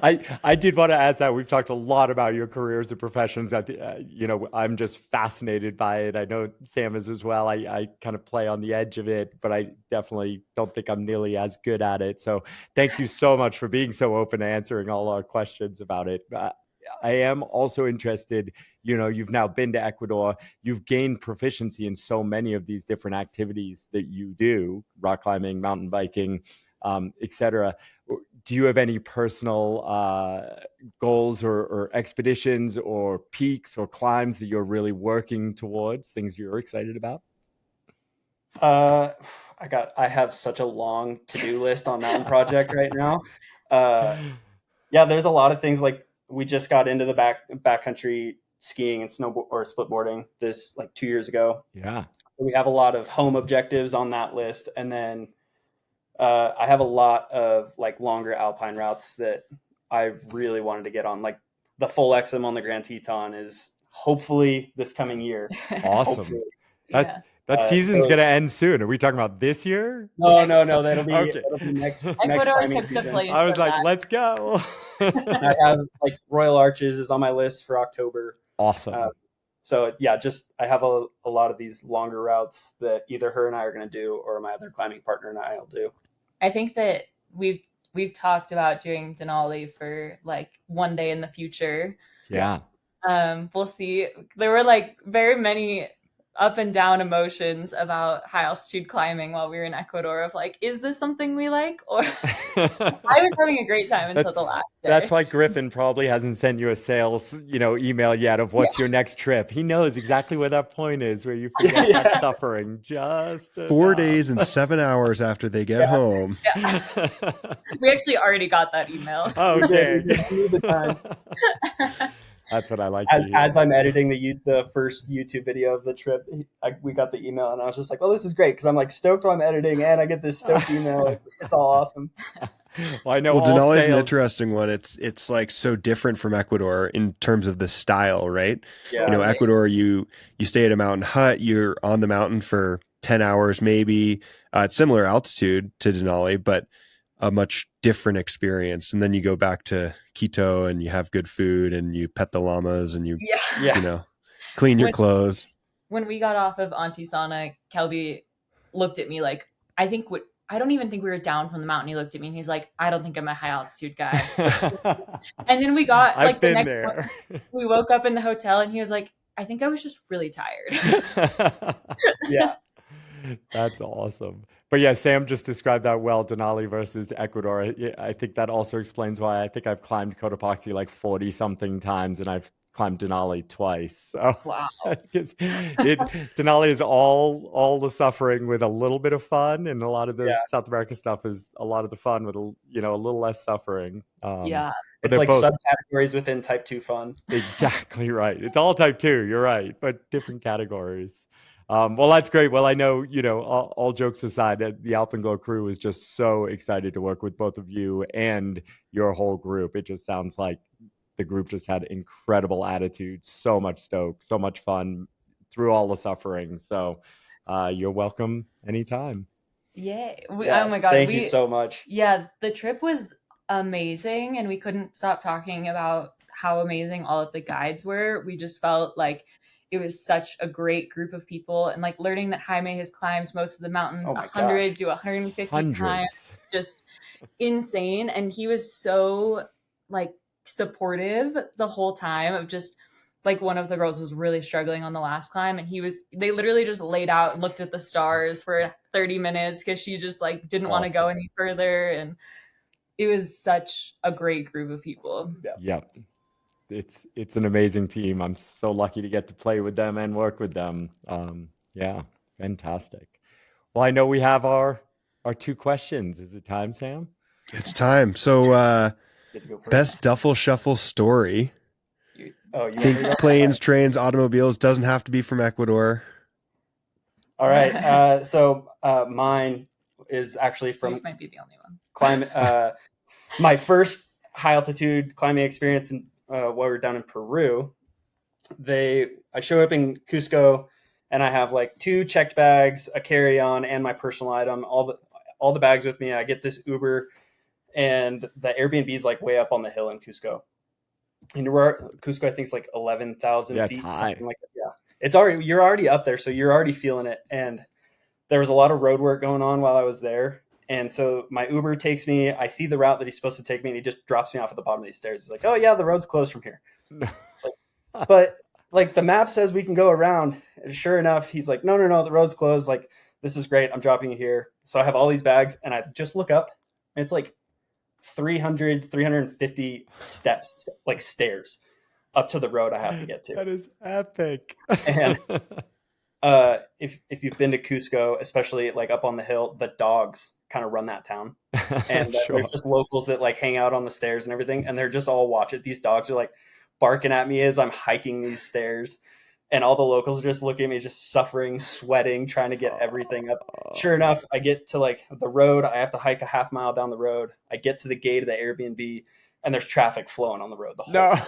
B: I did want to ask that. We've talked a lot about your careers and professions. I'm just fascinated by it. I know Sam is as well. I kind of play on the edge of it, but I definitely don't think I'm nearly as good at it. So thank you so much for being so open to answering all our questions about it. I am also interested, you've now been to Ecuador. You've gained proficiency in so many of these different activities that you do, rock climbing, mountain biking, etc. Do you have any personal goals or expeditions or peaks or climbs that you're really working towards, things you're excited about?
D: I have such a long to-do list on Mountain Project right now. There's a lot of things. Like we just got into the backcountry skiing and snowboard or splitboarding this like 2 years ago.
B: Yeah.
D: We have a lot of home objectives on that list. And then I have a lot of like longer alpine routes that I've really wanted to get on. Like the full XM on the Grand Teton is hopefully this coming year.
B: Awesome.
D: Hopefully.
B: That season's
D: so-
B: going to end soon. Are we talking about this year?
D: No, that'll be
B: Okay.
D: next
A: Ecuador
D: climbing
A: took the
D: season.
A: place
B: I was
A: of
B: like,
A: that.
B: let's go.
D: I have like Royal Arches is on my list for October.
B: Awesome.
D: So yeah, just I have a lot of these longer routes that either her and I are going to do, or my other climbing partner and I will do.
A: I think that we've talked about doing Denali for like one day in the future.
B: Yeah.
A: We'll see. There were like very many up and down emotions about high altitude climbing while we were in Ecuador of like, is this something we like? Or I was having a great time until the last day.
B: That's why Griffin probably hasn't sent you a sales, email yet of what's your next trip. He knows exactly where that point is where you forget that suffering just
C: 4 days and 7 hours after they get home.
A: Yeah. We actually already got that email.
B: Okay.
D: The time.
B: That's what I like.
D: As I'm editing the first YouTube video of the trip, we got the email, and I was just like, "Oh, this is great!" Because I'm like stoked while I'm editing, and I get this stoked email. It's all awesome.
B: Well, I know.
C: Well, Denali is an interesting one. It's like so different from Ecuador in terms of the style, right?
D: Yeah.
C: Ecuador, you stay at a mountain hut. You're on the mountain for 10 hours, maybe. It's similar altitude to Denali, but a much different experience. And then you go back to Quito and you have good food and you pet the llamas and you clean your clothes.
A: When we got off of Antisana, Kelby looked at me like, I don't even think we were down from the mountain. He looked at me and he's like, I don't think I'm a high altitude guy. And then we got like the next morning, we woke up in the hotel and he was like, I think I was just really tired.
D: Yeah.
B: That's awesome. But yeah, Sam just described that well, Denali versus Ecuador. I think that also explains why I think I've climbed Cotopaxi like 40 something times and I've climbed Denali twice. So
A: wow.
B: Denali is all the suffering with a little bit of fun, and a lot of the South America stuff is a lot of the fun with a little less suffering.
D: It's like subcategories within type 2 fun.
B: Exactly right. It's all type 2, you're right, but different categories. Well, that's great. Well, I know, all jokes aside, the Alpenglow crew is just so excited to work with both of you and your whole group. It just sounds like the group just had incredible attitude, so much stoke, so much fun through all the suffering. So you're welcome anytime.
A: Yay. Oh my God.
D: Thank you so much.
A: Yeah, the trip was amazing and we couldn't stop talking about how amazing all of the guides were. We just felt like it was such a great group of people, and like learning that Jaime has climbed most of the mountains 100 to 150 times, just insane. And he was so like supportive the whole time of just like one of the girls was really struggling on the last climb and they literally just laid out and looked at the stars for 30 minutes because she just like didn't want to go any further. And it was such a great group of people.
B: Yep. It's an amazing team. I'm so lucky to get to play with them and work with them. Yeah, fantastic. Well, I know we have our 2 questions. Is it time, Sam?
C: It's time. So best duffel shuffle story. Think planes, trains, automobiles, doesn't have to be from Ecuador.
D: All right. So mine is actually from
A: Yours might be the only
D: one. My first high altitude climbing experience while we were down in Peru. I show up in Cusco and I have like 2 checked bags, a carry-on, and my personal item, all the bags with me. I get this Uber and the Airbnb is like way up on the hill in Cusco. And Cusco, I think, is like 11,000 feet, something like that. Yeah, you're already up there, so you're already feeling it. And there was a lot of road work going on while I was there, and so my Uber takes me. I see the route that he's supposed to take me, and he just drops me off at the bottom of these stairs. He's like, "Oh yeah, the road's closed from here." But like the map says we can go around. And sure enough, he's like, "No, the road's closed. Like this is great. I'm dropping you here." So I have all these bags, and I just look up, and it's like 350 steps, like stairs up to the road I have to get to.
B: That is epic.
D: And if you've been to Cusco, especially like up on the hill, the dogs kind of run that town. And
B: Sure.
D: there's just locals that like hang out on the stairs and everything, and they're just all watch it. These dogs are like barking at me as I'm hiking these stairs, and all the locals are just looking at me, just suffering, sweating, trying to get everything up. Sure enough, I get to like the road. I have to hike a half mile down the road. I get to the gate of the Airbnb, and there's traffic flowing on the road the whole time.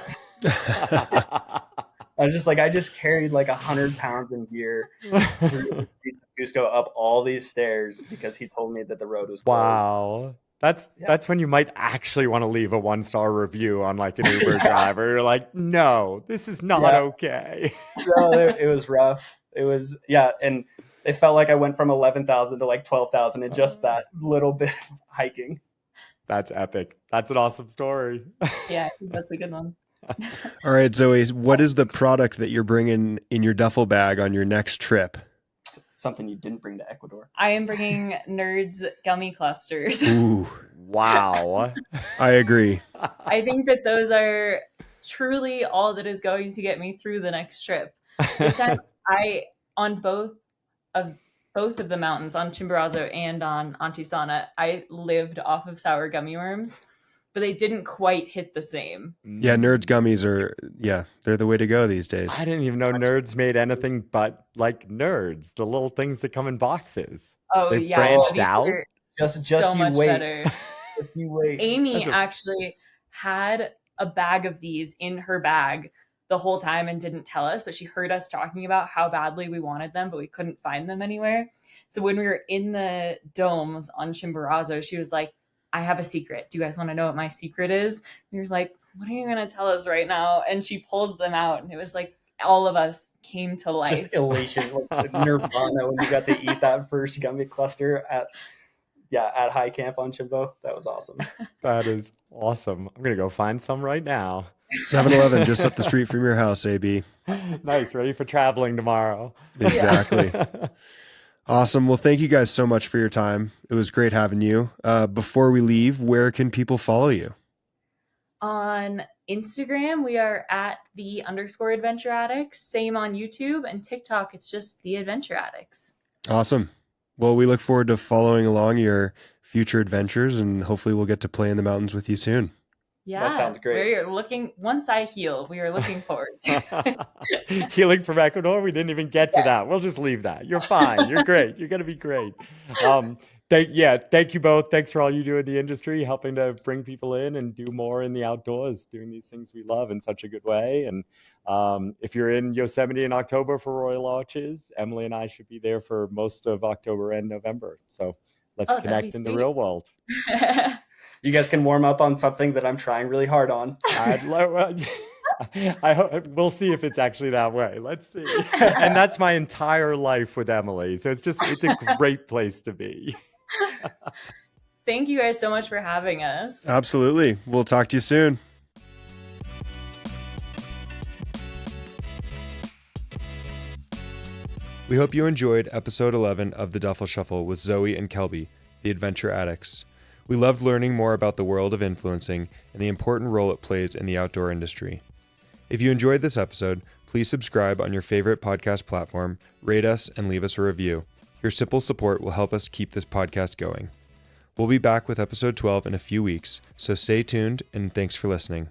D: I was just like, I just carried like 100 pounds in gear through the streets of Cusco up all these stairs because he told me that the road was closed.
B: Wow. That's when you might actually want to leave a 1-star review on like an Uber driver. You're like, no, this is not okay.
D: No, it was rough. It was, and it felt like I went from 11,000 to like 12,000 in just that little bit of hiking.
B: That's epic. That's an awesome story.
A: Yeah, that's a good one.
C: All right, Zoe, what is the product that you're bringing in your duffel bag on your next trip?
D: Something you didn't bring to Ecuador.
A: I am bringing Nerds gummy clusters.
C: Ooh,
B: wow.
C: I agree.
A: I think that those are truly all that is going to get me through the next trip. This time, on both of the mountains, on Chimborazo and on Antisana, I lived off of sour gummy worms, but they didn't quite hit the same.
C: Yeah, Nerds gummies are, they're the way to go these days.
B: I didn't even know Nerds made anything but like Nerds, the little things that come in boxes.
A: Oh,
B: They've
A: yeah.
B: branched out.
D: Just
A: so
D: you
A: much
D: wait.
A: better.
D: Just you wait.
A: Amy actually had a bag of these in her bag the whole time and didn't tell us, but she heard us talking about how badly we wanted them, but we couldn't find them anywhere. So when we were in the domes on Chimborazo, she was like, I have a secret. Do you guys want to know what my secret is? And we were like, what are you going to tell us right now? And she pulls them out, and it was like all of us came to life.
D: Just elation, like nirvana when you got to eat that first gummy cluster at high camp on Chimbo. That was awesome.
B: That is awesome. I'm going to go find some right now.
C: 7-Eleven just up the street from your house, AB.
B: Nice. Ready for traveling tomorrow.
C: Exactly. Awesome. Well, thank you guys so much for your time. It was great having you. Before we leave, where can people follow you?
A: On Instagram, we are at @the_Adventure Addicts. Same on YouTube, and TikTok, it's just The Adventure Addicts.
C: Awesome. Well, we look forward to following along your future adventures, and hopefully we'll get to play in the mountains with you soon.
A: Yeah,
D: that sounds great.
A: Once I heal, we are looking forward to
B: Healing from Ecuador, we didn't even get to that. We'll just leave that. You're fine. You're great. You're going to be great. Thank you both. Thanks for all you do in the industry, helping to bring people in and do more in the outdoors, doing these things we love in such a good way. And if you're in Yosemite in October for Royal Arches, Emily and I should be there for most of October and November. So let's connect in the real world.
D: You guys can warm up on something that I'm trying really hard on.
B: I hope we'll see if it's actually that way. Let's see. And that's my entire life with Emily. So it's a great place to be.
A: Thank you guys so much for having us.
C: Absolutely. We'll talk to you soon. We hope you enjoyed episode 11 of The Duffel Shuffle with Zoe and Kelby, the Adventure Addicts. We loved learning more about the world of influencing and the important role it plays in the outdoor industry. If you enjoyed this episode, please subscribe on your favorite podcast platform, rate us, and leave us a review. Your simple support will help us keep this podcast going. We'll be back with episode 12 in a few weeks, so stay tuned and thanks for listening.